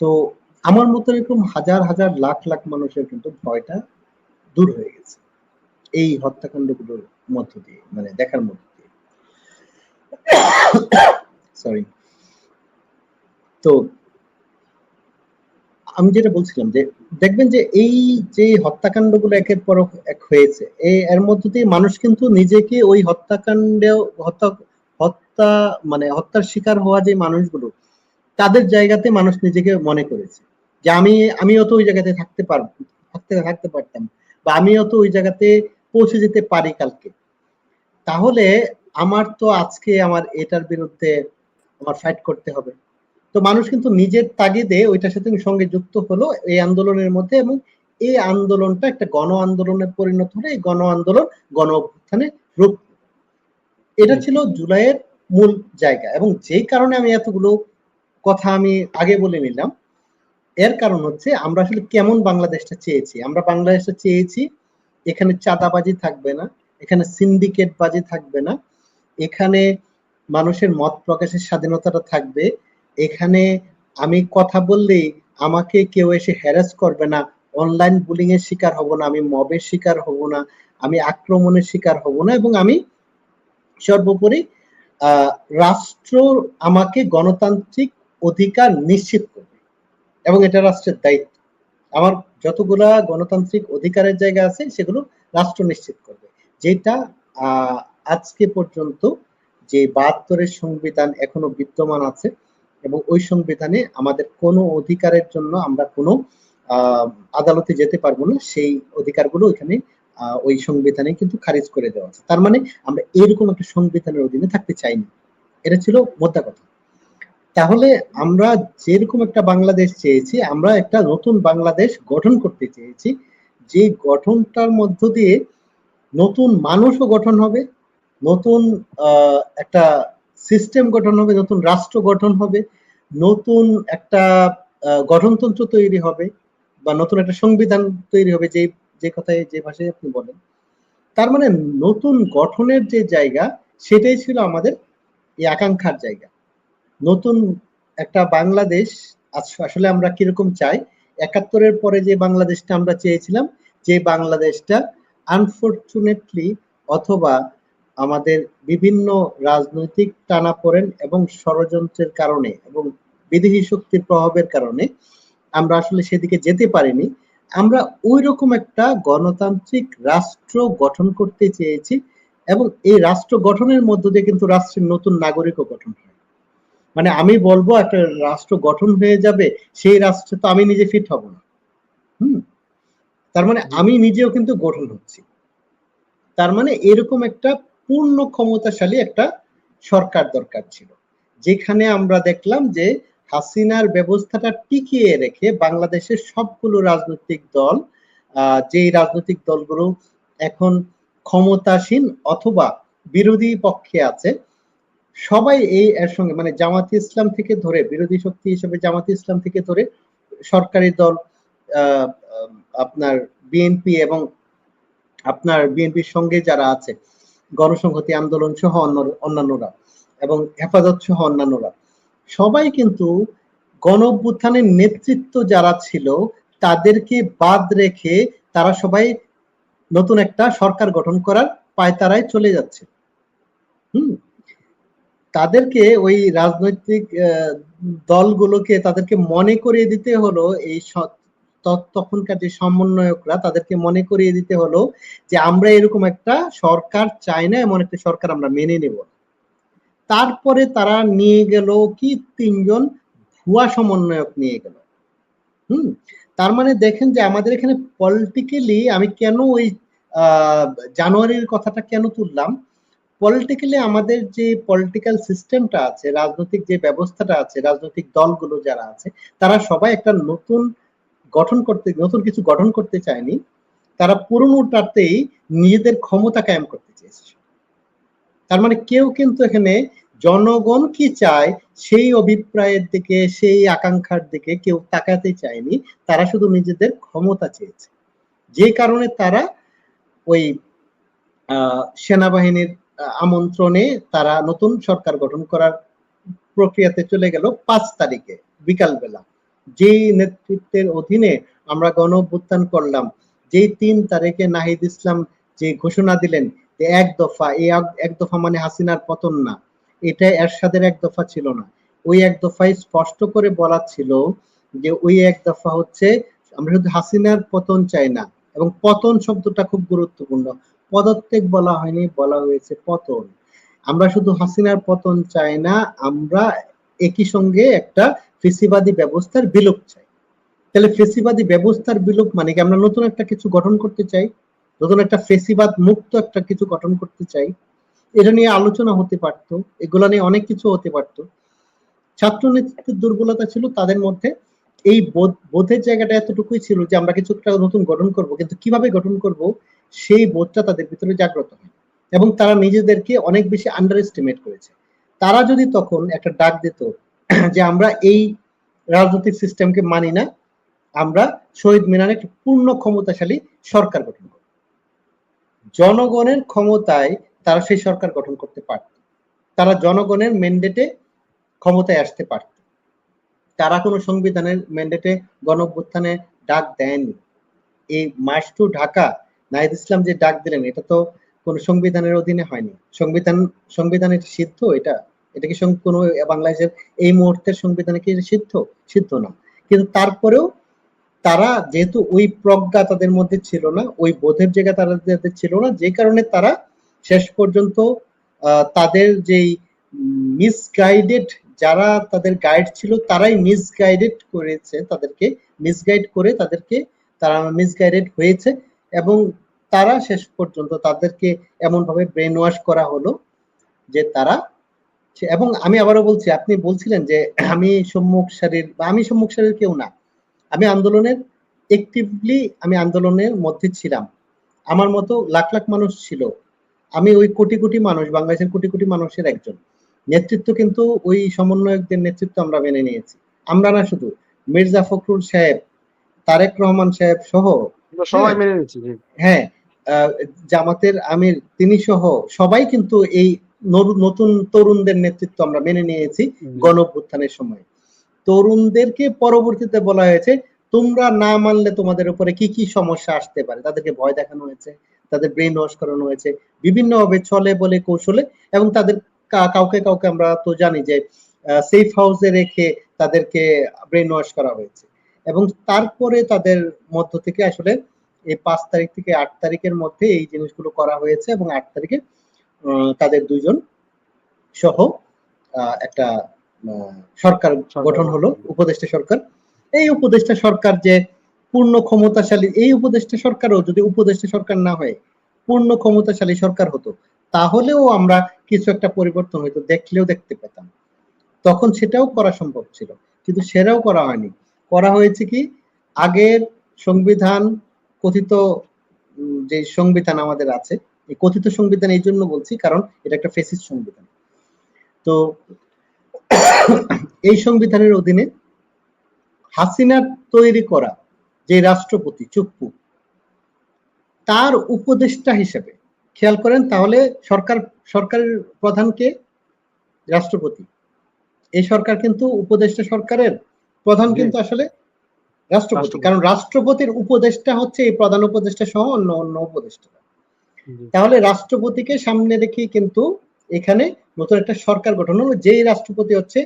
তো আমার মতো এরকম হাজার হাজার লাখ লাখ মানুষের কিন্তু ভয়টা দূর হয়ে গেছে এই হত্যাকাণ্ডগুলোর মধ্য দিয়ে, মানে দেখার মধ্য দিয়ে। সরি। তো আমি যেটা বলছিলাম যে দেখবেন যে এই যে হত্যাকাণ্ডগুলো একের পর এক হয়েছে, এর মধ্য দিয়ে মানুষ কিন্তু নিজেকে ওই হত্যাকাণ্ডে হত্যা হত্যা মানে হত্যার শিকার হওয়া যে মানুষগুলো, তাদের জায়গাতে মানুষ নিজেকে মনে করেছে যে আমিও তো ওই জায়গাতে থাকতে পারতাম, বা আমিও তো ওই জায়গাতে পৌঁছে যেতে পারি কালকে। তাহলে আমার তো আজকে আমার এটার বিরুদ্ধে আমার ফাইট করতে হবে। তো মানুষ কিন্তু নিজের তাগিদে ওইটার সাথে সঙ্গে যুক্ত হলো এই আন্দোলনের মধ্যে, এবং এই আন্দোলনটা একটা গণ আন্দোলনে পরিণত হলো। এই গণ আন্দোলন গণ অভ্যুত্থানে রূপ, এটা ছিল জুলাইয়ের মূল জায়গা। এবং যেই কারণে আমি এতগুলো কথা আমি আগে বলে নিলাম, এর কারণ হচ্ছে আমরা আসলে কেমন বাংলাদেশটা চেয়েছি। আমরা বাংলাদেশটা চেয়েছি এখানে চাঁদাবাজি থাকবে না, এখানে সিন্ডিকেট বাজি থাকবে না, এখানে মানুষের মত প্রকাশের স্বাধীনতাটা থাকবে, এখানে আমি কথা বললেই আমাকে কেউ এসে হ্যারাস করবে না, অনলাইন বুলিং এর শিকার হব না, আমি মবের শিকার হব না, আমি আক্রমণের শিকার হব না, এবং আমি সর্বোপরি রাষ্ট্র আমাকে গণতান্ত্রিক অধিকার নিশ্চিত করবে, এবং এটা রাষ্ট্রের দায়িত্ব। আমার যতগুলা গণতান্ত্রিক অধিকারের জায়গা আছে সেগুলো রাষ্ট্র নিশ্চিত করবে। যেটা আজকে পর্যন্ত যে ৭২-এর সংবিধান এখনো বিদ্যমান আছে, এবং ওই সংবিধানে আমাদের কোনো অধিকারের জন্য আমরা কোনো আদালতে যেতে পারবো না, সেই অধিকারগুলো ওইখানে ওই সংবিধানে কিন্তু খারিজ করে দেওয়া আছে। তার মানে আমরা এরকম একটা সংবিধানের অধীনে থাকতে চাই না, এটা ছিল মোদ্দা কথা। তাহলে আমরা যেরকম একটা বাংলাদেশ চেয়েছি, আমরা একটা নতুন বাংলাদেশ গঠন করতে চেয়েছি, যে গঠনটার মধ্য দিয়ে নতুন মানুষও গঠন হবে, নতুন একটা সিস্টেম গঠন হবে, নতুন রাষ্ট্র গঠন হবে, নতুন একটা গঠনতন্ত্র তৈরি হবে, বা নতুন একটা সংবিধান তৈরি হবে, যে কথায় যে ভাষায় আপনি বলেন। তার মানে নতুন গঠনের যে জায়গা, সেটাই ছিল আমাদের এই আকাঙ্ক্ষার জায়গা। নতুন একটা বাংলাদেশ আসলে আমরা কিরকম চাই, ৭১-এর পরে যে বাংলাদেশটা আমরা চেয়েছিলাম, যে বাংলাদেশটা আনফরচুনেটলি অথবা আমাদের বিভিন্ন রাজনৈতিক টানাপোড়েন এবং ষড়যন্ত্রের কারণে এবং বিদেশি শক্তির প্রভাবের কারণে আমরা আসলে সেদিকে যেতে পারিনি। আমরা ওই রকম একটা গণতান্ত্রিক রাষ্ট্র গঠন করতে চেয়েছি, এবং এই রাষ্ট্র গঠনের মধ্য দিয়ে কিন্তু রাষ্ট্রের নতুন নাগরিকও গঠন হয়। মানে আমি বলবো একটা রাষ্ট্র গঠন হয়ে যাবে, সেই রাষ্ট্রে তো আমি নিজে ফিট হব না। তার মানে আমি নিজেও কিন্তু গঠন হচ্ছি। তার মানে এরকম একটা পূর্ণ ক্ষমতাশালী একটা সরকার দরকার ছিল, যেখানে আমরা দেখলাম যে হাসিনার ব্যবস্থাটা টিকিয়ে রেখে বাংলাদেশের সবগুলো রাজনৈতিক দল, যেই রাজনৈতিক দলগুলো এখন ক্ষমতাসীন অথবা বিরোধী পক্ষে আছে, সবাই এই এর সঙ্গে, মানে জামাতে ইসলাম থেকে ধরে বিরোধী শক্তি হিসেবে জামাতে ইসলাম থেকে ধরে সরকারি দল আপনার বিএনপি, এবং আপনার বিএনপির সঙ্গে যারা আছে গণসংহতি আন্দোলন সহ অন্যান্যরা, এবং হেফাজত সহ অন্যান্যরা, সবাই কিন্তু গণ অভ্যুত্থানের নেতৃত্ব যারা ছিল তাদেরকে বাদ রেখে তারা সবাই নতুন একটা সরকার গঠন করার পায়তারায় চলে যাচ্ছে। তাদেরকে ওই রাজনৈতিক দলগুলোকে তাদেরকে মনে করিয়ে দিতে হলো, এই তখনকার যে সমন্বয়করা তাদেরকে মনে করিয়ে দিতে হলো যে আমরা এরকম একটা সরকার চাই না, এমন একটা সরকার আমরা মেনে নেব। তারপরে তারা নিয়ে গেল কি ৩ জন ভুয়া সমন্বয়ক নিয়ে গেল। তার মানে দেখেন যে আমাদের এখানে পলিটিক্যালি, আমি কেন ওই জানুয়ারির কথাটা কেন তুললাম, পলিটিক্যালি আমাদের যে পলিটিক্যাল সিস্টেমটা আছে, রাজনৈতিক যে ব্যবস্থাটা আছে, রাজনৈতিক দলগুলো যারা আছে, তারা সবাই একটা নতুন কিছু গঠন করতে চায়নি, তারা পুরনোটাতেই নিজেদের ক্ষমতা কায়েম করতে চেয়েছে। তার মানে কেউ কিন্তু এখানে জনগণ কি চায় সেই অভিপ্রায়ের দিকে, সেই আকাঙ্ক্ষার দিকে কেউ তাকাতে চায়নি, তারা শুধু নিজেদের ক্ষমতা চেয়েছে। যে কারণে তারা ওই সেনাবাহিনীর আমন্ত্রণে তারা নতুন সরকার গঠন করার প্রক্রিয়াতে চলে গেল ৫ তারিখে বিকালবেলা, যেই নেতৃত্বের অধীনে আমরা গণ অভ্যুত্থান করলাম, যেই ৩ তারিখে নাহিদ ইসলাম যে ঘোষণা দিলেন যে এক দফা, এই এক দফা মানে হাসিনার পতন না, এটা এরশাদের এক দফা ছিল না। ওই এক দফায় স্পষ্ট করে বলা ছিল যে ওই এক দফা হচ্ছে আমরা শুধু হাসিনার পতন চাই না, এবং পতন শব্দটা খুব গুরুত্বপূর্ণ। পদত্যাগ বলা হয়নি, বলা হয়েছে পতন। আমরা শুধু হাসিনার পতন চাই না, আমরা একই সঙ্গে একটা ফেসিবাদী ব্যবস্থার বিলোপ চাই। তাহলে ফেসিবাদী ব্যবস্থার বিলোপ মানে কি আমরা নতুন একটা কিছু গঠন করতে চাই, নতুন একটা ফেসিবাদ মুক্ত একটা কিছু গঠন করতে চাই। এটা নিয়ে আলোচনা হতে পারতো, এগুলা নিয়ে অনেক কিছু হতে পারতো। ছাত্র নেতৃত্বের দুর্বলতা ছিল তাদের মধ্যে, এই বোধের জায়গাটা এতটুকুই ছিল যে আমরা কিছু একটা নতুন গঠন করব, কিন্তু কিভাবে গঠন করব সেই বোধটা তাদের ভিতরে জাগ্রত হয়, এবং তারা নিজেদেরকে অনেক বেশি আন্ডার এস্টিমেট করেছে। তারা যদি তখন একটা ডাক দিত যে আমরা এই রাজনৈতিক সিস্টেমকে মানি না, আমরা শহীদ মিনারে একটা পূর্ণ ক্ষমতাশালী সরকার গঠন করব, জনগণের ক্ষমতায় তারা সেই সরকার গঠন করতে পারত, তারা জনগণের ম্যান্ডেটে ক্ষমতায় আসতে পারত। তারা কোনো সংবিধানের ম্যান্ডেটে গণঅভ্যুত্থানে ডাক দেয়নি। এই মার্চ টু ঢাকা নাহিদ ইসলাম যে ডাক দিলেন, এটা তো কোনো সংবিধানের অধীনে হয়নি। সংবিধান এটা সিদ্ধ, এটা এটা কি কোনো বাংলাদেশের এই মুহূর্তের সংবিধানে কি সিদ্ধ? সিদ্ধ না। কিন্তু তারপরেও তারা যেহেতু ওই প্রজ্ঞা তাদের মধ্যে ছিল না, ওই বোধের জায়গা তাদের ছিল না, যে কারণে তারা শেষ পর্যন্ত তাদের যেই মিসগাইডেড, যারা তাদের গাইড ছিল তারাই মিসগাইডেড করেছে, তাদেরকে মিসগাইড করে তারা মিসগাইডেড হয়েছে, এবং তারা শেষ পর্যন্ত তাদেরকে এমন ভাবে ব্রেন ওয়াশ করা হলো যে তারা, এবং আমি আবারও বলছি, আপনি বলছিলেন যে আমি সম্মুখ সারির কেউ না, আমি আন্দোলনের মধ্যে ছিলাম, আমার মতো লাখ লাখ মানুষ ছিল, আমি ওই কোটি কোটি মানুষ, বাংলাদেশের কোটি কোটি মানুষের একজন। নেতৃত্ব কিন্তু ওই সমন্বয়কদের নেতৃত্ব আমরা মেনে নিয়েছি, আমরা না শুধু, মির্জা ফখরুল সাহেব, তারেক রহমান সাহেব সহ, সবাই মেনে নিচ্ছি। হ্যাঁ, জামাতের আমির তিনি সহ সবাই কিন্তু এই নতুন তরুণদের নেতৃত্ব আমরা মেনে নিয়েছি গণঅভ্যুত্থানের সময়। তরুণদেরকে পরবর্তীতে বলা হয়েছে তোমরা না মানলে তোমাদের উপরে কি কি সমস্যা আসতে পারে, তাদেরকে ভয় দেখানো হয়েছে, তাদের ব্রেন ওয়াশ করানো হয়েছে বিভিন্নভাবে, ছলে বলে কৌশলে, এবং তাদের কাউকে কাউকে আমরা তো জানি যে সেফ হাউসে রেখে তাদেরকে ব্রেন ওয়াশ করা হয়েছে, এবং তারপরে তাদের মধ্য থেকে আসলে এই 5 তারিখ থেকে 8 তারিখের মধ্যে এই জিনিসগুলো করা হয়েছে, এবং 8 তারিখে তাদের দুইজন সহ একটা সরকার গঠন হলো, উপদেষ্টা সরকার। এই উপদেষ্টা সরকার যে পূর্ণ ক্ষমতাশালী, এই উপদেষ্টা সরকারও যদি উপদেষ্টা সরকার না হয়ে পূর্ণ ক্ষমতাশালী সরকার হতো, তাহলেও আমরা কিছু একটা পরিবর্তন হইতো, দেখলেও দেখতে পেতাম, তখন সেটাও করা সম্ভব ছিল, কিন্তু সেটাও করা হয়নি। করা হয়েছে কি, আগের সংবিধান, কথিত যে সংবিধান আমাদের আছে, এই কথিত সংবিধান এই জন্য বলছি কারণ এটা একটা ফেসিস্ট সংবিধান। তো এই সংবিধানের অধীনে হাসিনার তৈরি করা যে রাষ্ট্রপতি চুপ্পু, তার উপদেষ্টা হিসেবে, খেয়াল করেন তাহলে, সরকারের প্রধানকে রাষ্ট্রপতি, এই সরকার কিন্তু উপদেষ্টা সরকারের প্রধান কিন্তু আসলে রাষ্ট্রপতি, কারণ রাষ্ট্রপতির উপদেষ্টা হচ্ছে এই প্রধান উপদেষ্টা সহ অন্য অন্য উপদেষ্টা। তাহলে রাষ্ট্রপতিকে সামনে রেখে কিন্তু এখানে নতুন একটা সরকার গঠন হলো, যেই রাষ্ট্রপতি হচ্ছে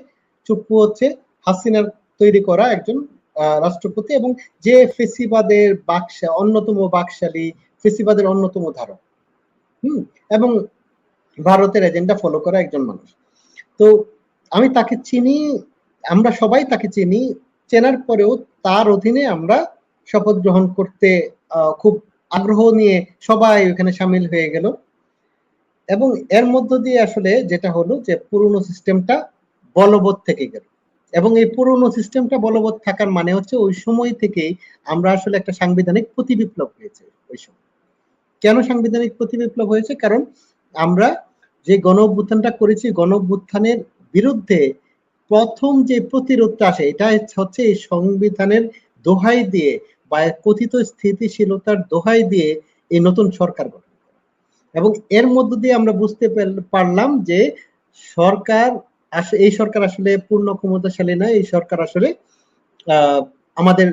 চুপ্পু, হচ্ছে হাসিনার তৈরি করা একজন রাষ্ট্রপতি, এবং যে ফেসিবাদের অন্যতম বাকশালী, ফেসিবাদের অন্যতম ধারক, এবং ভারতের এজেন্ডা ফলো করা একজন মানুষ। তো আমি তাকে চিনি, আমরা সবাই তাকে চিনি, চেনার পরেও তার অধীনে আমরা শপথ গ্রহণ করতে খুব আগ্রহ নিয়ে সবাই ওখানে সামিল হয়ে গেল, এবং এর মধ্য দিয়ে আসলে যেটা হলো যে পুরনো সিস্টেমটা বলবৎ থেকে গেল, এবং এই পুরনো সিস্টেমটা বলবৎ থাকার মানে হচ্ছে ওই সময় থেকেই আমরা আসলে একটা সাংবিধানিক প্রতিবিপ্লব হয়েছে। ওই সময় কেন সাংবিধানিক প্রতিবিপ্লব হয়েছে? কারণ আমরা যে গণ অভ্যুত্থানটা করেছি, গণ অভ্যুত্থানের বিরুদ্ধে প্রথম যে প্রতিরোধটা আসে, এটা হচ্ছে এই সংবিধানের দোহাই দিয়ে বা কথিত স্থিতিশীলতার দোহাই দিয়ে এই নতুন সরকার গঠন, এবং এর মধ্য দিয়ে আমরা বুঝতে পারলাম যে এই সরকার আসলে পূর্ণ ক্ষমতাশালী নয়, এই সরকার আসলে আমাদের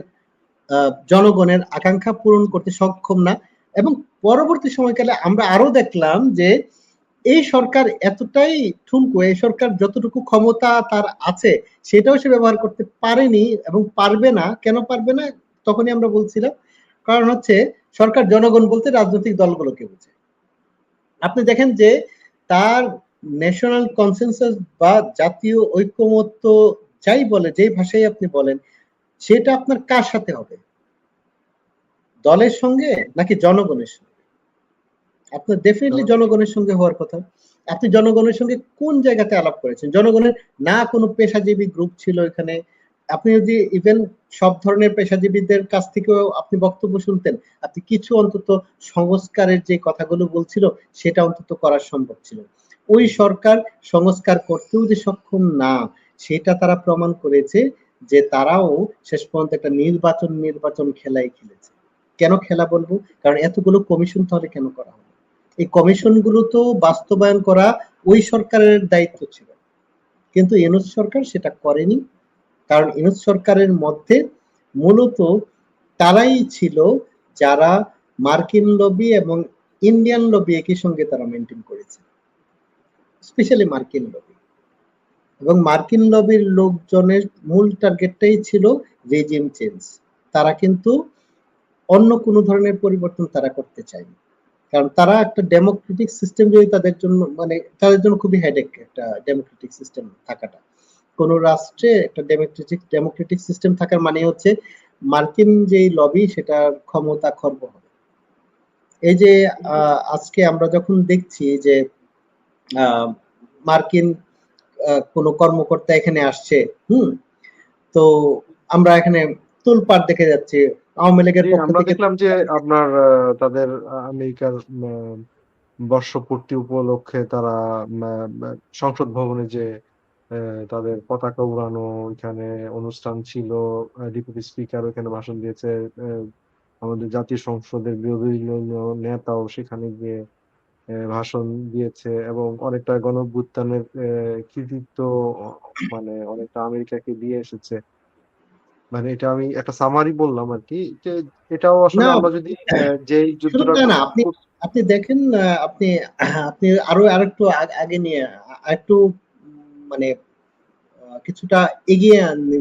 জনগণের আকাঙ্ক্ষা পূরণ করতে সক্ষম না। এবং পরবর্তী সময়কালে আমরা আরো দেখলাম যে এই সরকার এতটাই ঠুনকো, এই সরকার যতটুকু ক্ষমতা তার আছে সেটাও সে ব্যবহার করতে পারেনি এবং পারবে না। কেন পারবে না? তখনই আমরা বলছিলাম, কারণ হচ্ছে সরকার জনগণ বলতে রাজনৈতিক দলগুলোকে বোঝায়। আপনি দেখেন যে তার ন্যাশনাল কনসেনসাস বা জাতীয় ঐক্যমত্য যাই বলে, যেই ভাষায় আপনি বলেন, সেটা আপনার কার সাথে হবে? দলের সঙ্গে নাকি জনগণের সঙ্গে? আপনার ডেফিনেটলি জনগণের সঙ্গে হওয়ার কথা। আপনি জনগণের সঙ্গে কোন জায়গাতে আলাপ করেছেন? জনগণের না কোনো পেশাজীবী গ্রুপ ছিল এখানে। আপনি যদি ইভেন সব ধরনের পেশাজীবীদের কাছ থেকেও আপনি বক্তব্য শুনতেন, আপনি কিছু অন্তত সংস্কারের যে কথাগুলো বলছিল সেটা অন্তত করা সম্ভব ছিল। ওই সরকার সংস্কার করতেও যে সক্ষম না, সেটা তারা প্রমাণ করেছে যে তারাও শেষ পর্যন্ত একটা নির্বাচন খেলাই খেলেছে। কেন খেলা বলবো? কারণ এতগুলো কমিশন তাহলে কেন করা হয়? এই কমিশনগুলো তো বাস্তবায়ন করা ওই সরকারের দায়িত্ব ছিল, কিন্তু ইউনূস সরকার সেটা করেনি। কারণ ইউনূস সরকারের মধ্যে মূলত তারাই ছিল যারা মার্কিন লবি এবং ইন্ডিয়ান লবি একই সঙ্গে তারা মেনটেন করেছে, স্পেশালি মার্কিন লবি। এবং মার্কিন লবির লোকজনের মূল টার্গেটটাই ছিল রেজিম চেঞ্জ। তারা কিন্তু অন্য কোনো ধরনের পরিবর্তন তারা করতে চায়নি, কারণ তারা একটা ডেমোক্রেটিক সিস্টেম যদি তাদের জন্য, মানে তাদের জন্য খুবই হেডেক একটা ডেমোক্রেটিক সিস্টেম থাকাটা। কোন রাষ্ট্রে একটা ডেমোক্রেটিক সিস্টেম থাকার মানে হচ্ছে মার্কিন যে লবি সেটা ক্ষমতা খর্ব হবে। এই যে আজকে আমরা যখন দেখছি যে মার্কিন কোন কর্মকর্তা এখানে আসছে, তো আমরা এখানে তোলপাড় দেখে যাচ্ছি আওয়ামী লীগের পক্ষ আমরা থেকে। দেখলাম যে আপনার তাদের আমেরিকার বর্ষপূর্তি উপলক্ষে তারা সংসদ ভবনে যে তাদের পতাকা উড়ানো, ওইখানে অনুষ্ঠান ছিল, ডেপুটি স্পিকার ওইখানে ভাষণ দিয়েছে, আমাদের জাতীয় সংসদের বিরোধী দলীয় নেতাও সেখানে গিয়ে ভাষণ দিয়েছে এবং অনেকটা গণঅভ্যুত্থানের কৃতিত্ব মানে অনেকটা আমেরিকাকে দিয়ে এসেছে। মানে এটা আমি একটা সামারি বললাম আর কি, যে এটাও আসলে না, আমরা যদি যেই শুধু যুদ্ধটা না, আপনি আপনি দেখেন, আপনি আপনি আরেকটু আগে নিয়ে আরেকটু মানে কিছুটা এগিয়ে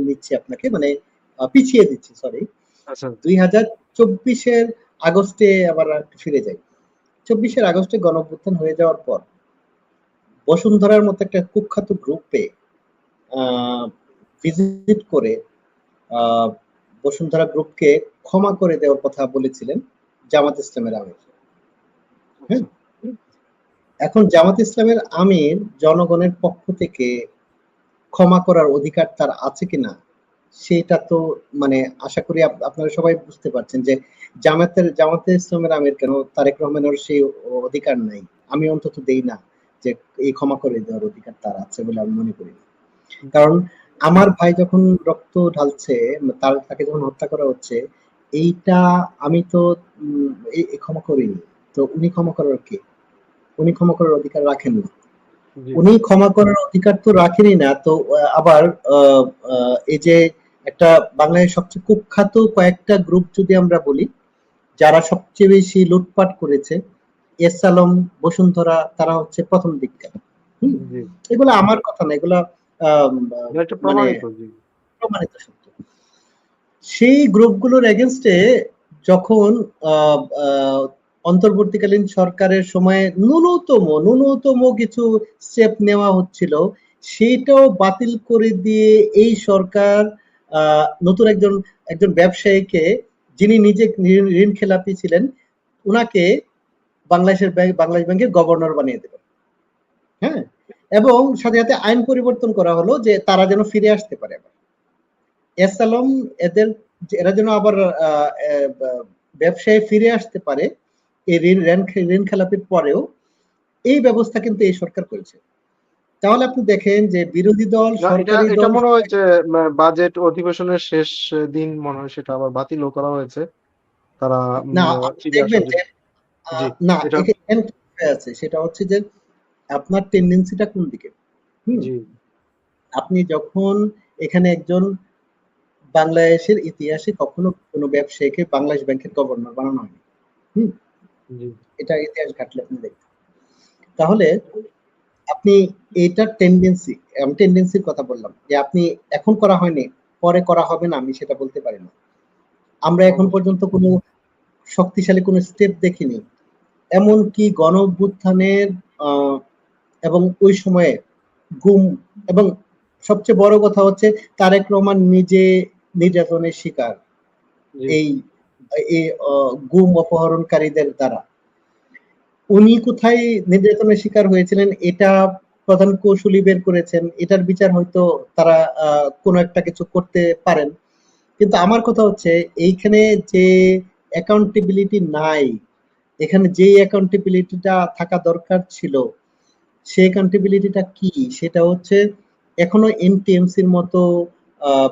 নিচ্ছি আপনাকে, মানে পিছিয়ে দিচ্ছি, সরি। আচ্ছা 2024-এর আগস্টে আবার একটু ফিরে যাই। 24-এর আগস্টে গণঅভ্যুত্থান হয়ে যাওয়ার পর বসুন্ধরার মতো একটা কুখ্যাত গ্রুপে ভিজিট করে বসুন্ধরা গ্রুপকে ক্ষমা করে দেওয়ার কথা বলেছিলেন জামাত ইসলামের আমির। হ্যাঁ, এখন জামাত ইসলামের আমির জনগণের পক্ষ থেকে ক্ষমা করার অধিকার তার আছে কিনা সেটা তো, মানে আশা করি আপনারা সবাই বুঝতে পারছেন যে জামাতে ইসলামের আমির কেন, তারেক রহমানের সেই অধিকার নাই। আমি অন্তত দেই না যে এই ক্ষমা করে দেওয়ার অধিকার তার আছে বলে আমি মনে করি না। কারণ আমার ভাই যখন রক্ত ঢালছে, তাকে যখন হত্যা করা হচ্ছে, এইটা আমি তো ক্ষমা করিনি। তো উনি ক্ষমা করার কে? উনি ক্ষমা করার অধিকার রাখেন না। জি উনি ক্ষমা করার অধিকার তো রাখেনই না, তো আবার এই যে একটা বাংলাদেশের সবচেয়ে কুখ্যাত কয়েকটা গ্রুপ যদি আমরা বলি, যারা সবচেয়ে বেশি লুটপাট করেছে, এস আলম, বসুন্ধরা, তারা হচ্ছে প্রথম দিককার। জি এগুলো আমার কথা না, এগুলা এটা মানে প্রমাণিত। জি প্রমাণিত সত্য। সেই গ্রুপগুলোর এগেনস্টে যখন আহ, আহ, অন্তর্বর্তীকালীন সরকারের সময়ে ন্যূনতম কিছু স্টেপ নেওয়া হচ্ছিল, সেটাও বাতিল করে দিয়ে এই সরকার নতুন একজন একজন ব্যবসায়ীকে, যিনি নিজে ঋণ খেলাপি ছিলেন, উনাকে বাংলাদেশ ব্যাংকের গভর্নর বানিয়ে দিল। হ্যাঁ, এবং সাথে সাথে আইন পরিবর্তন করা হলো যে তারা যেন ফিরে আসতে পারে। এস আলম, এদের এরা যেন আবার ব্যবসায় ফিরে আসতে পারে এই ঋণ খেলাপির পরেও, এই ব্যবস্থা কিন্তু এই সরকার করেছে। তাহলে আপনি দেখেন যে বিরোধী দল, না, এটা সরকারি এটা দল, মনে হয় যে বাজেট অধিবেশনের শেষ দিন মনে হয় সেটা আবার বাতিলও করা হয়েছে। তারা না, আপনি ফিরে দেখবেন আসার যে জন্য। জি না, এটা এখানে আছে, সেটা হচ্ছে যে আপনার টেন্ডেন্সিটা কোন দিকে। হুম, জি আপনি যখন এখানে একজন, বাংলাদেশের ইতিহাসে কখনো কোনো ব্যবসায়ীকে বাংলাদেশ ব্যাংকের গভর্নর বানানো হয়নি। হুম, জি এটা ইতিহাস ঘাটলে আপনি দেখবেন। তাহলে আপনি এইটার টেন্ডেন্সি, আমি টেন্ডেন্সির কথা বললাম যে আপনি এখন করা হয়নি, পরে করা হবে না, আমি সেটা বলতে পারি না। আমরা এখন অবশ্যই। পর্যন্ত কোনো শক্তিশালী কোনো স্টেপ দেখিনি। এমনকি গণ অভ্যুত্থানের এবং ওই সময়ে গুম, এবং সবচেয়ে বড় কথা হচ্ছে তারেক রহমান নিজে নির্যাতনের শিকার জি, এই এই গুম অপহরণকারীদের দ্বারা। উনি কোথায় নির্যাতনের শিকার হয়েছিলেন এটা প্রধান কৌশলী বের করেছেন। এটার বিচার হয়তো তারা কোনো একটা কিছু করতে পারেন। কিন্তু আমার কথা হচ্ছে এইখানে যে অ্যাকাউন্টেবিলিটি নাই, এখানে যেই অ্যাকাউন্টেবিলিটিটা থাকা দরকার ছিল, সেই অ্যাকাউন্টেবিলিটিটা কি? সেটা হচ্ছে এখনো এনটিএমসির মতো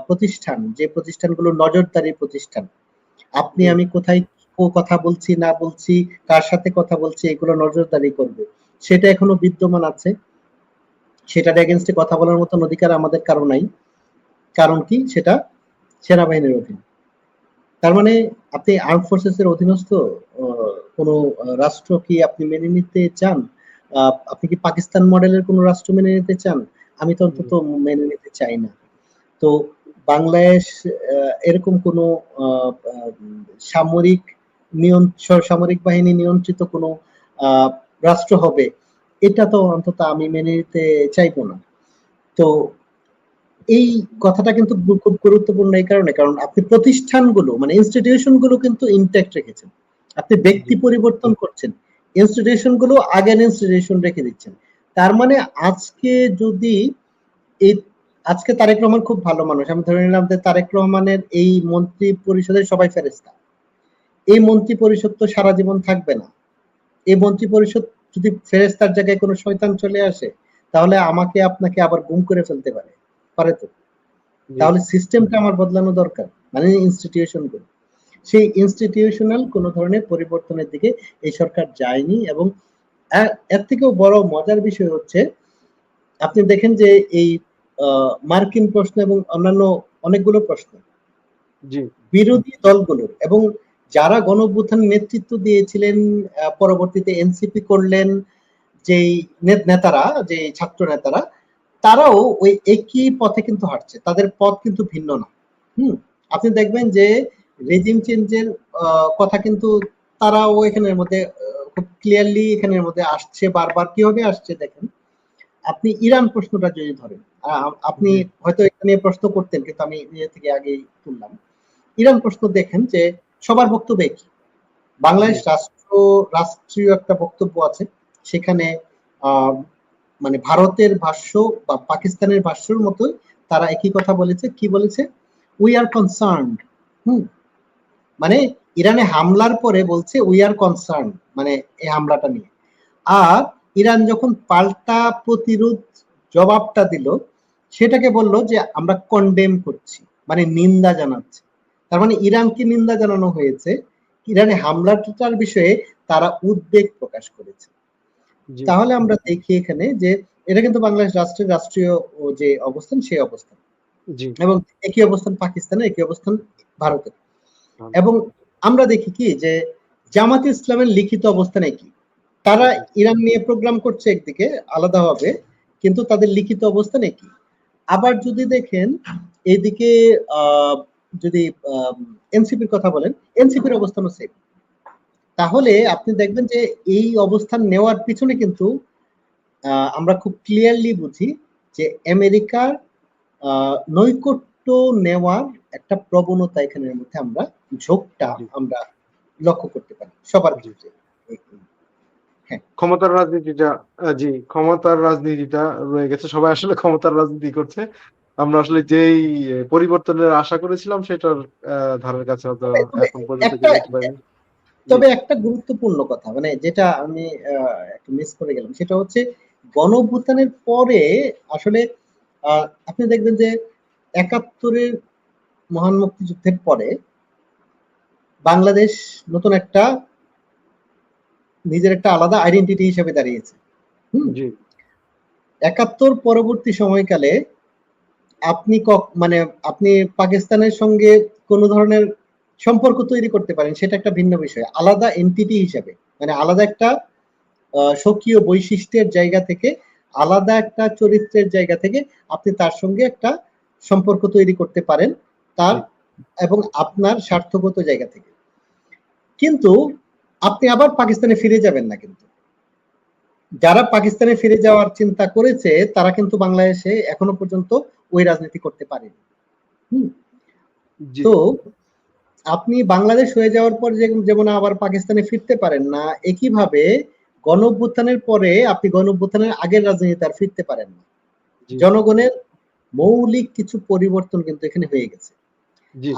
প্রতিষ্ঠান, যে প্রতিষ্ঠানগুলো নজরদারি প্রতিষ্ঠান। আপনি জি, আমি কোথায় কথা বলছি না বলছি, কার সাথে কথা বলছি, এগুলো নজরদারি করবে। সেটা এখনো বিদ্যমান আছে। সেটার এগেইনস্টে কথা বলার মতন অধিকার আমাদের কারো নাই। কারণ কি? সেটা সেনাবাহিনীর অধীন। তার মানে আপনি আর্ম ফোর্সেস এর অধীনস্থ কোন রাষ্ট্র কি আপনি মেনে নিতে চান? আপনি কি পাকিস্তান মডেলের কোন রাষ্ট্র মেনে নিতে চান? আমি তো জি, অন্তত মেনে নিতে চাই না। তো বাংলাদেশ এরকম কোন আহ, আহ, সামরিক সামরিক বাহিনী নিয়ন্ত্রিত কোন আহ, রাষ্ট্র হবে, এটা তো অন্তত আমি মেনে নিতে চাইবো না। তো এই কথাটা কিন্তু খুব গুরুত্বপূর্ণ এই কারণে, কারণ আপনি প্রতিষ্ঠানগুলো মানে ইনস্টিটিউশন গুলো কিন্তু ইনট্যাক্ট রেখেছেন, আপনি জি, ব্যক্তি পরিবর্তন করছেন, ইনস্টিটিউশন গুলো আগের ইনস্টিটিউশন রেখে দিচ্ছেন। তার মানে আজকে যদি এই আজকে তারেক রহমান খুব ভালো মানুষ, আমি ধরে নিলাম যে তারেক রহমানের এই মন্ত্রী পরিষদের সবাই ফেরেস্তা, এই মন্ত্রী পরিষদ তো সারা জীবন থাকবে না। এই মন্ত্রী পরিষদ যদি ফেরেস্তার জায়গায় কোনো শয়তান চলে আসে, তাহলে আমাকে আপনাকে আবার গুম করে ফেলতে পারে, পারে তো। জি, তাহলে সিস্টেমটা আমার বদলানো দরকার, মানে ইনস্টিটিউশন গুলো। সেই ইনস্টিটিউশনাল কোন ধরনের পরিবর্তনের দিকে এই সরকার যায়নি। এবং এর থেকেও বড় মজার বিষয় হচ্ছে আপনি দেখেন যে এই মার্কিন প্রশ্ন এবং অন্যান্য অনেকগুলো প্রশ্ন জি, বিরোধী দলগুলোর এবং যারা গণ অভ্যুত্থানের নেতৃত্ব দিয়েছিলেন, পরবর্তীতে এনসিপি করলেন, যেই নেতারা, যে ছাত্র নেতারা, তারাও ওই একই পথে কিন্তু হাঁটছে, তাদের পথ কিন্তু ভিন্ন না। হুম, আপনি দেখবেন যে রেজিম চেঞ্জের কথা কিন্তু তারাও এখানের মধ্যে খুব ক্লিয়ারলি এখানের মধ্যে আসছে, বারবার কিভাবে আসছে দেখেন। আপনি ইরান প্রশ্নটা যদি ধরেন, আপনি জি, হয়তো এখানে প্রশ্ন করতেন, কিন্তু আমি নিজে থেকে আগেই তুললাম। ইরান প্রশ্ন দেখেন যে সবার বক্তব্য একই। জি, বাংলাদেশ রাষ্ট্রীয় একটা বক্তব্য আছে, সেখানে আহ, মানে ভারতের ভাষ্য বা পাকিস্তানের ভাষ্যর মতোই তারা একই কথা বলেছে। কি বলেছে? We are concerned. হুম, মানে ইরানে হামলার পরে বলছে উই আর কনসার্ন, মানে এই হামলাটা নিয়ে। আর ইরান যখন পাল্টা প্রতিরোধ জবাবটা দিল, সেটাকে বলল যে আমরা কন্ডেম করছি, মানে নিন্দা জানাচ্ছি। তার মানে ইরানকে নিন্দা জানানো হয়েছে, ইরানে হামলাটার বিষয়ে তারা উদ্বেগ প্রকাশ করেছে। জি, তাহলে আমরা দেখি এখানে যে এটা কিন্তু বাংলাদেশ রাষ্ট্রের রাষ্ট্রীয় যে অবস্থান, সেই অবস্থান, জি, এবং একই অবস্থান পাকিস্তানের, একই অবস্থান ভারতের। ভালো। এবং আমরা দেখি কি যে জামাত ইসলামের লিখিত অবস্থান একই। তারা জি, ইরান নিয়ে প্রোগ্রাম করছে একদিকে আলাদাভাবে, কিন্তু তাদের লিখিত অবস্থান একই। আবার যদি দেখেন এইদিকে আহ, যদি এনসিপির কথা বলেন, এনসিপির অবস্থানও সেম। তাহলে আপনি দেখবেন যে এই অবস্থান নেওয়ার পিছনে কিন্তু আমরা খুব ক্লিয়ারলি বুঝি যে আমেরিকার নৈকট্য নেওয়ার একটা প্রবণতা এখানের মধ্যে আমরা, ঝোঁকটা জি, আমরা লক্ষ্য করতে পারি সবার জি। ক্ষেত্রে। হ্যাঁ, ক্ষমতার রাজনীতিটা জি, ক্ষমতার রাজনীতিটা রয়ে গেছে। সবাই আসলে ক্ষমতার রাজনীতি করছে। আমরা আসলে যেই পরিবর্তনের আশা করেছিলাম সেটার ধারের কাছে হয়তো তবে তবে এখন পর্যন্ত একটা গিয়ে যেতে পারিনি। জি, তবে একটা গুরুত্বপূর্ণ কথা, মানে যেটা আমি একটু মিস করে গেলাম, সেটা হচ্ছে গণ অভ্যুত্থানের পরে আসলে আপনি দেখবেন যে ৭১-এর মহান মুক্তিযুদ্ধের পরে বাংলাদেশ নতুন একটা নিজের একটা আলাদা আইডেন্টিটি হিসেবে দাঁড়িয়েছে। হুম, জি, ৭১ পরবর্তী সময়কালে আপনি মানে আপনি পাকিস্তানের সঙ্গে কোন ধরনের সম্পর্ক তৈরি করতে পারেন, সেটা একটা ভিন্ন বিষয়। আলাদা এন্টিটি হিসেবে, মানে আলাদা একটা স্বকীয় বৈশিষ্ট্যের জায়গা থেকে, আলাদা একটা চরিত্রের জায়গা থেকে আপনি তার সঙ্গে একটা সম্পর্ক তৈরি করতে পারেন, তার এবং আপনার স্বার্থগত জায়গা থেকে। কিন্তু আপনি আবার পাকিস্তানে ফিরে যাবেন না। কিন্তু যারা পাকিস্তানে ফিরে যাওয়ার চিন্তা করেছে তারা কিন্তু বাংলাদেশে এখনো পর্যন্ত ওই রাজনীতি করতে পারেনি। তো আপনি বাংলাদেশ হয়ে যাওয়ার পর যেমন আবার পাকিস্তানে ফিরতে পারেন না, একইভাবে গণঅভ্যুত্থানের পরে আপনি গণঅভ্যুত্থানের আগের রাজনীতি আর ফিরতে পারেন না। জনগণের মৌলিক কিছু পরিবর্তন কিন্তু এখানে হয়ে গেছে।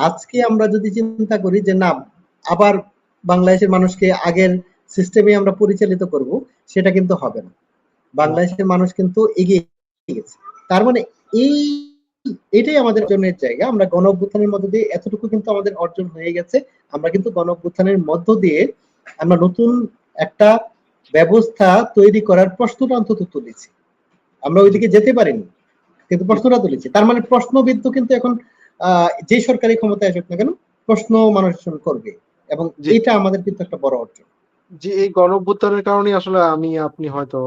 আজকে আমরা যদি চিন্তা করি যে না, আবার বাংলাদেশের মানুষকে আগের সিস্টেমে আমরা পরিচালিত করব, সেটা কিন্তু হবে না। বাংলাদেশের মানুষ কিন্তু এগিয়ে গেছে। তার মানে এটাই আমাদের অর্জনের জায়গা। আমরা গণঅভ্যুত্থানের মধ্য দিয়ে এতটুকু কিন্তু আমাদের অর্জন হয়ে গেছে। আমরা কিন্তু গণঅভ্যুত্থানের মধ্য দিয়ে আমরা নতুন একটা ব্যবস্থা তৈরি করার প্রশ্নটা অন্তত তুলেছি। আমরা ওইদিকে যেতে পারিনি, কিন্তু প্রশ্নটা তুলেছি। তার মানে প্রশ্নবিদ্ধ কিন্তু এখন যে সরকারি ক্ষমতায় আসুক না কেন, প্রশ্ন মানুষ করবে, এবং এটা আমাদের কিন্তু একটা বড় অর্জন। জি, এই গণঅভ্যুত্থানের কারণে আসলে আপনি হয়তো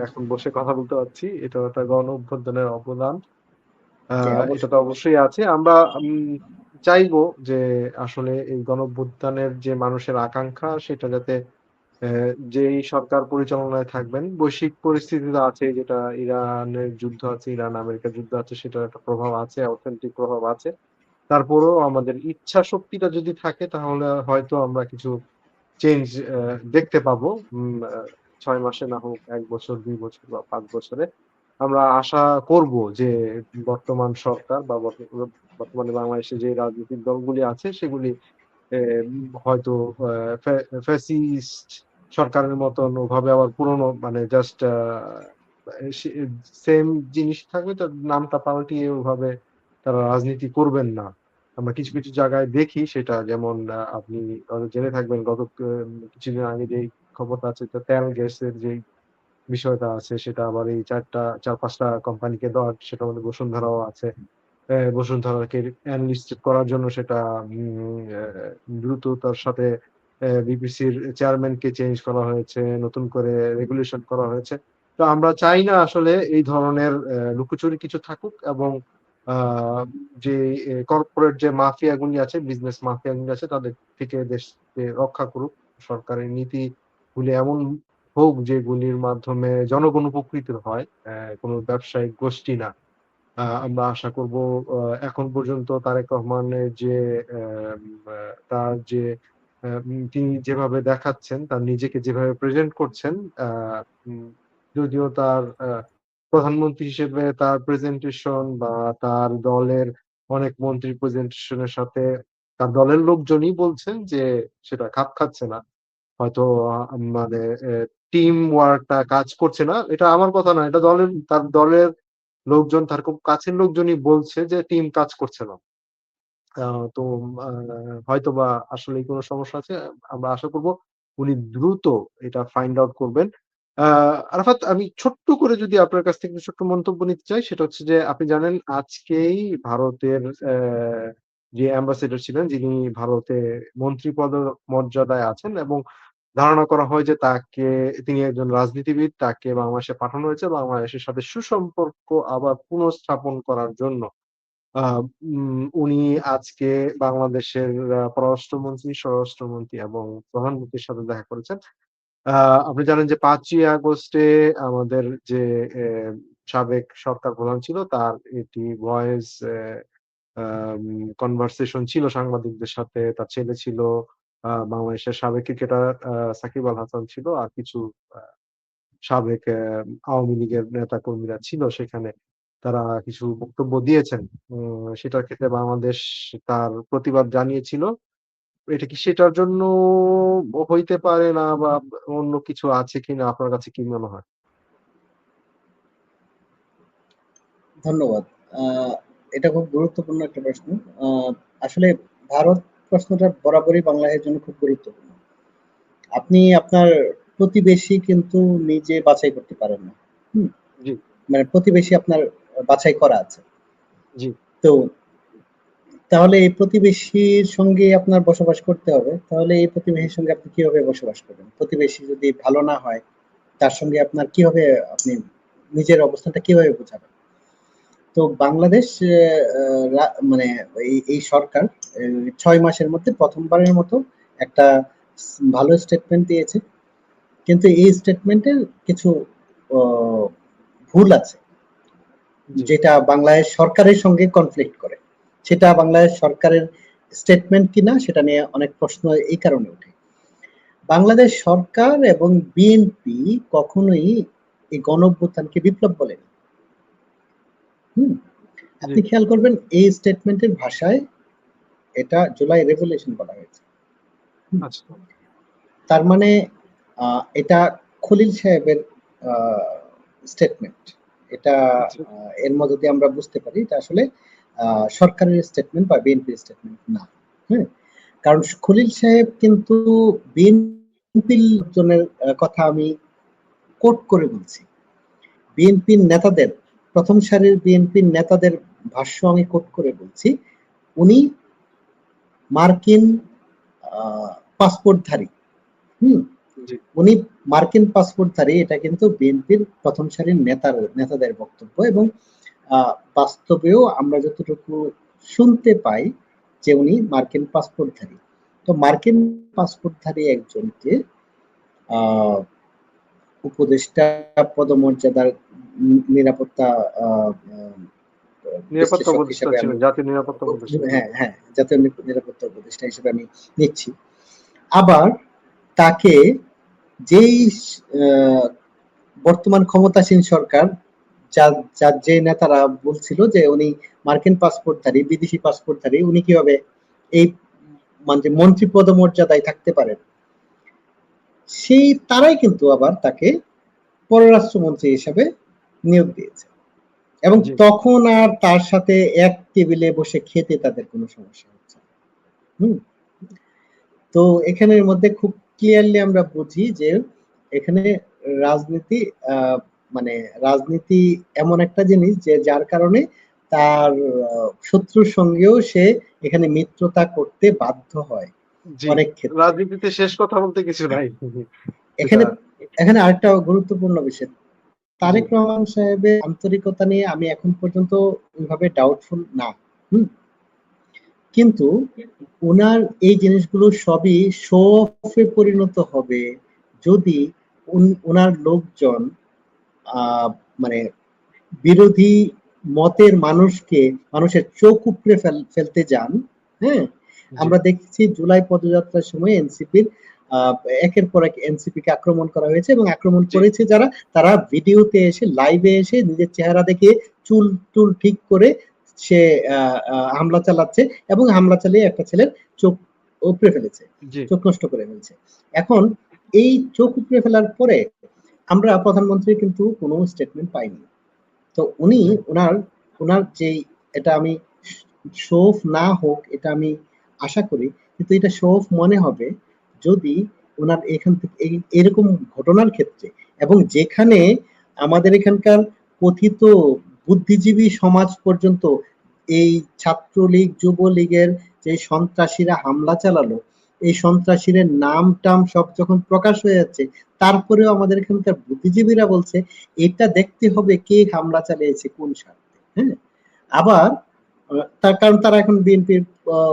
এখন বসে কথা বলতে পারছি। এটা একটা গণঅভ্যুত্থানের অবদান। এটা তো অবশ্যই আছে। আমরা চাইবো যে আসলে এই গণঅভ্যুত্থানের যে মানুষের আকাঙ্ক্ষা সেটা যাতে যেই সরকার পরিচালনায় থাকবেন, বৈশ্বিক পরিস্থিতি তো আছে, যেটা ইরানের যুদ্ধ আছে, ইরান আমেরিকার যুদ্ধ আছে, সেটার একটা প্রভাব আছে, অর্থনৈতিক প্রভাব আছে। তারপরেও আমাদের ইচ্ছা শক্তিটা যদি থাকে তাহলে হয়তো আমরা কিছু চেঞ্জ দেখতে পাবো। ৬ মাসে না হোক, ১ বছর, ২ বছর বা ৫ বছরে। আমরা আশা করব যে বর্তমান সরকার বা বর্তমানে বাংলাদেশে যে রাজনৈতিক দলগুলি আছে সেগুলি হয়তো ফ্যাসিস্ট সরকারের মতন ওভাবে আবার পুরনো মানে জাস্ট সেম জিনিস থাকবে, তার নামটা পাল্টিয়ে ওভাবে তারা রাজনীতি করবেন না। আমরা কিছু, কিছু জায়গায় দেখি সেটা, যেমন আপনি জেনে থাকবেন গত কিছুদিন আগে যেই খবরটা আছে, তেল গ্যাসের যেই বিষয়টা আছে সেটা আবার এই ৪-৫ টা কোম্পানিকে দেওয়ার, সেটার মধ্যে বসুন্ধরাও আছে। বসুন্ধরাকে এনলিস্টেড করার জন্য সেটা দ্রুততার সাথে বিপিসির চেয়ারম্যানকে চেঞ্জ করা হয়েছে, নতুন করে রেগুলেশন করা হয়েছে। তো আমরা চাই না আসলে এই ধরনের লুকোচুরি কিছু থাকুক, এবং আ যে কর্পোরেট যে মাফিয়াগুলি আছে, বিজনেস মাফিয়াগুলি আছে, তাদের থেকে দেশকে রক্ষা করুক। সরকারের নীতিগুলি এমন হোক যেগুলির মাধ্যমে জনগণ উপকৃত হয়, কোনো ব্যবসায়িক গোষ্ঠী না। আমরা আশা করব এখন পর্যন্ত তারেক রহমানের যে তার যে তিনি যেভাবে দেখাচ্ছেন, তার নিজেকে যেভাবে প্রেজেন্ট করছেন, আ উম যদিও তার প্রধানমন্ত্রী হিসেবে তার প্রেজেন্টেশন বা তার দলের অনেক মন্ত্রীর প্রেজেন্টেশন এর সাথে তার দলের লোকজনই বলছেন যে সেটা খাপ খাচ্ছে না। হয়তো মানে টিম ওয়ার্কটা কাজ করছে না। এটা আমার কথা না। এটা তার দলের লোকজন, তার খুব কাছের লোকজনই বলছে যে টিম কাজ করছে না। আ তো আ হয়তোবা আসলেই কোন সমস্যা আছে। আমরা আশা করব উনি দ্রুত এটা ফাইন্ড আউট করবেন। আ আরাফাত, আমি ছোট্ট করে যদি আপনার কাছ থেকে ছোট্ট মন্তব্য নিতে চাই, সেটা হচ্ছে যে আপনি জানেন আজকেই ভারতের যে অ্যাম্বাসেডর ছিলেন, যিনি ভারতে মন্ত্রী মর্যাদায় আছেন, এবং ধারণা করা হয় যে তিনি একজন রাজনীতিবিদ। তাকে বাংলাদেশে পাঠানো হয়েছে বাংলাদেশের সাথে সুসম্পর্ক আবার পুনঃস্থাপন করার জন্য। আ উনি আজকে বাংলাদেশের পররাষ্ট্রমন্ত্রী, স্বরাষ্ট্রমন্ত্রী এবং প্রধানমন্ত্রীর সাথে দেখা করেছেন। আ আপনি জানেন যে ৫ই আগস্টে আমাদের যে সাবেক সরকার প্রধান ছিল, তার একটি ভয়েস আম কনভারসেশন ছিল সাংবাদিকদের সাথে। তার ছেলে ছিল, বাংলাদেশের সাবেক ক্রিকেটার সাকিব আল হাসান ছিল, আর কিছু আ সাবেক আওয়ামী লীগের নেতাকর্মীরা ছিল সেখানে। তারা কিছু বক্তব্য দিয়েছেন। সেটার ক্ষেত্রে বাংলাদেশ তার প্রতিবাদ জানিয়েছিল। এটা কি সেটার জন্য হইতে পারে না, বা অন্য কিছু আছে কিনা, আপনার কাছে কি মনে হয়? ধন্যবাদ। আ এটা খুব গুরুত্বপূর্ণ একটা প্রশ্ন। আ আসলে ভারত প্রশ্নটা বরাবরই বাংলাদেশের জন্য খুব গুরুত্বপূর্ণ। আপনি আপনার প্রতিবেশী কিন্তু নিজে বাছাই করতে পারেন না। হুম? জি, মানে প্রতিবেশী আপনার বাছাই করা আছে। জি, তো তাহলে এই প্রতিবেশীর সঙ্গে আপনার বসবাস করতে হবে। তাহলে এই প্রতিবেশীর সঙ্গে আপনি কিভাবে বসবাস করবেন? প্রতিবেশী যদি ভালো না হয়, তার সঙ্গে আপনার কিভাবে আপনি নিজের অবস্থানটা কিভাবে বোঝাবেন? তো বাংলাদেশ মানে এই সরকার ৬ মাসের মধ্যে প্রথমবারের মতো একটা ভালো স্টেটমেন্ট দিয়েছে। কিন্তু এই স্টেটমেন্টের কিছু অ ভুল আছে। জি, যেটা বাংলাদেশ সরকারের সঙ্গে কনফ্লিক্ট করে। সেটা বাংলাদেশ সরকারের স্টেটমেন্ট কিনা সেটা নিয়ে অনেক প্রশ্ন এই কারণে ওঠে। বাংলাদেশ সরকার এবং বিএনপি কখনোই এই গণঅভ্যুত্থানকে বিপ্লব বলেনি। হুম? জি, আপনি খেয়াল করবেন এই স্টেটমেন্টের ভাষায় এটা জুলাই রেভলিউশন বলা হয়েছে। হুম? আচ্ছা, তার মানে এটা খলিল সাহেবের আ স্টেটমেন্ট। এটা আচ্ছা, এর মধ্য দিয়ে আমরা বুঝতে পারি এটা আসলে আ সরকারের স্টেটমেন্ট বা বিএনপির স্টেটমেন্ট না। হ্যাঁ? কারণ খলিল সাহেব কিন্তু বিএনপির লোকজনের কথা আমি কোট করে বলছি। বিএনপির নেতাদের, প্রথম সারির বিএনপির নেতাদের ভাষ্য আমি কোট করে বলছি। উনি মার্কিন আ পাসপোর্টধারী। হুম? জি, উনি মার্কিন পাসপোর্টধারী এটা কিন্তু বিএনপির প্রথম সারির নেতাদের বক্তব্য এবং বাস্তবেও আমরা যতটুকু শুনতে পাই যে উনি মার্কিন পাসপোর্টধারী। তো মার্কিন পাসপোর্টধারী একজনকে আ উপদেষ্টা পদমর্যাদার নিরাপত্তা আ আ নিরাপত্তা বিশ্লেষক উপদেষ্টা হিসেবে আমি ছিলেন, জাতীয় নিরাপত্তা উপদেষ্টা হ্যাঁ, ছিলেন। হ্যাঁ, জাতীয় নিরাপত্তা উপদেষ্টা হিসেবে আমি নিচ্ছি। আবার তাকে যেই আহ, বর্তমান ক্ষমতাসীন সরকার যার যার যে নেতারা বলছিল যে উনি মার্কিন পাসপোর্টধারী, বিদেশি পাসপোর্টধারী, উনি কিভাবে এই মানে মন্ত্রী পদমর্যাদায় থাকতে পারেন, সেই তারাই কিন্তু আবার তাকে পররাষ্ট্রমন্ত্রী হিসেবে নিয়োগ দিয়েছে এবং জি, তখন আর তার সাথে এক টেবিলে বসে খেতে তাদের কোনো সমস্যা হচ্ছে না। হুম? তো এখানের মধ্যে খুব ক্লিয়ারলি আমরা বুঝি যে এখানে রাজনীতি আহ, মানে রাজনীতি এমন একটা জিনিস যে যার কারণে তার শত্রুর সঙ্গেও সে এখানে মিত্রতা করতে বাধ্য হয় জি। অনেক ক্ষেত্রে। রাজনীতিতে শেষ কথা বলতে কিছু নাই। যেটা এখানে এখানে আরেকটা গুরুত্বপূর্ণ বিষয়, জি, তারেক রহমান সাহেবের আন্তরিকতা নিয়ে আমি এখন পর্যন্ত ওইভাবে ডাউটফুল না। হুম? কিন্তু উনার এই জিনিসগুলো সবই শো অফে পরিণত হবে যদি উনার লোকজন আহ, মানে বিরোধী মতের মানুষের চোখ উপড়ে ফেলতে যান। হ্যাঁ, জি, আমরা দেখছি জুলাই পদযাত্রার সময় এনসিপির একের পর এক এনসিপি কে আক্রমণ করা হয়েছে এবং আক্রমণ জি, করেছে যারা, তারা ভিডিওতে এসে লাইভে এসে নিজের চেহারা দেখে চুল টুল ঠিক করে সে হামলা চালাচ্ছে এবং হামলা চালিয়ে একটা ছেলের চোখ উপড়ে ফেলেছে, জি, চোখ নষ্ট করে ফেলছে। এখন এই চোখ উপড়ে ফেলার পরে আমরা প্রধানমন্ত্রীর কিন্তু কোনো স্টেটমেন্ট পাইনি। তো উনি জি, উনার উনার যেই, এটা আমি শো অফ না হোক এটা আমি আশা করি, কিন্তু এটা শো অফ মনে হবে যদি ওনার এখান থেকে এরকম ঘটনার ক্ষেত্রে এবং যেখানে আমাদের এখানকার কথিত বুদ্ধিজীবী সমাজ পর্যন্ত এই ছাত্রলীগ যুবলীগের যে সন্ত্রাসীরা হামলা চালালো, এই সন্ত্রাসীদের নাম টাম সব যখন প্রকাশ হয়ে যাচ্ছে, তারপরেও আমাদের এখানকার বুদ্ধিজীবীরা বলছে এটা দেখতে হবে কে হামলা চালিয়েছে কোন স্বার্থে। হ্যাঁ, আবার তার কারণ তারা এখন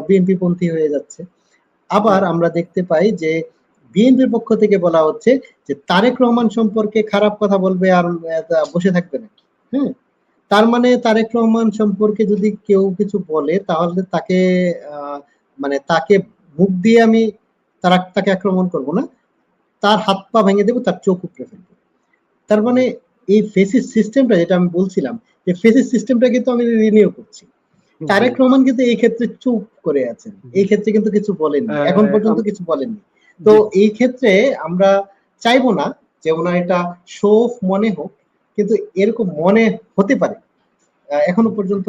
বিএনপি পন্থী হয়ে যাচ্ছে। জি, আবার আমরা দেখতে পাই যে বিএনপির পক্ষ থেকে বলা হচ্ছে যে তারেক রহমান সম্পর্কে খারাপ কথা বলবে আর বসে থাকবে নাকি। হ্যাঁ, তার মানে তারেক রহমান সম্পর্কে যদি কেউ কিছু বলে তাহলে তাকে আহ, মানে তাকে মুখ দিয়ে আমি তাকে আক্রমণ করব না, তার হাত পা ভেঙে দেবো, তার চোখ উপড়ে ফেলবো। তার জি, মানে এই ফেসিস সিস্টেমটা যেটা আমি বলছিলাম, যে ফেসিস সিস্টেমটা কিন্তু আমি রিনিউ করছি। জি, তারেক রহমান কিন্তু এই ক্ষেত্রে চুপ করে আছেন, জি। এই ক্ষেত্রে কিন্তু কিছু বলেননি, এখন পর্যন্ত আম কিছু বলেননি। তো জি, এই ক্ষেত্রে আমরা চাইবো না যে ওনার এটা শো অফ মনে হোক, কিন্তু এরকম মনে হতে পারে। এখনো পর্যন্ত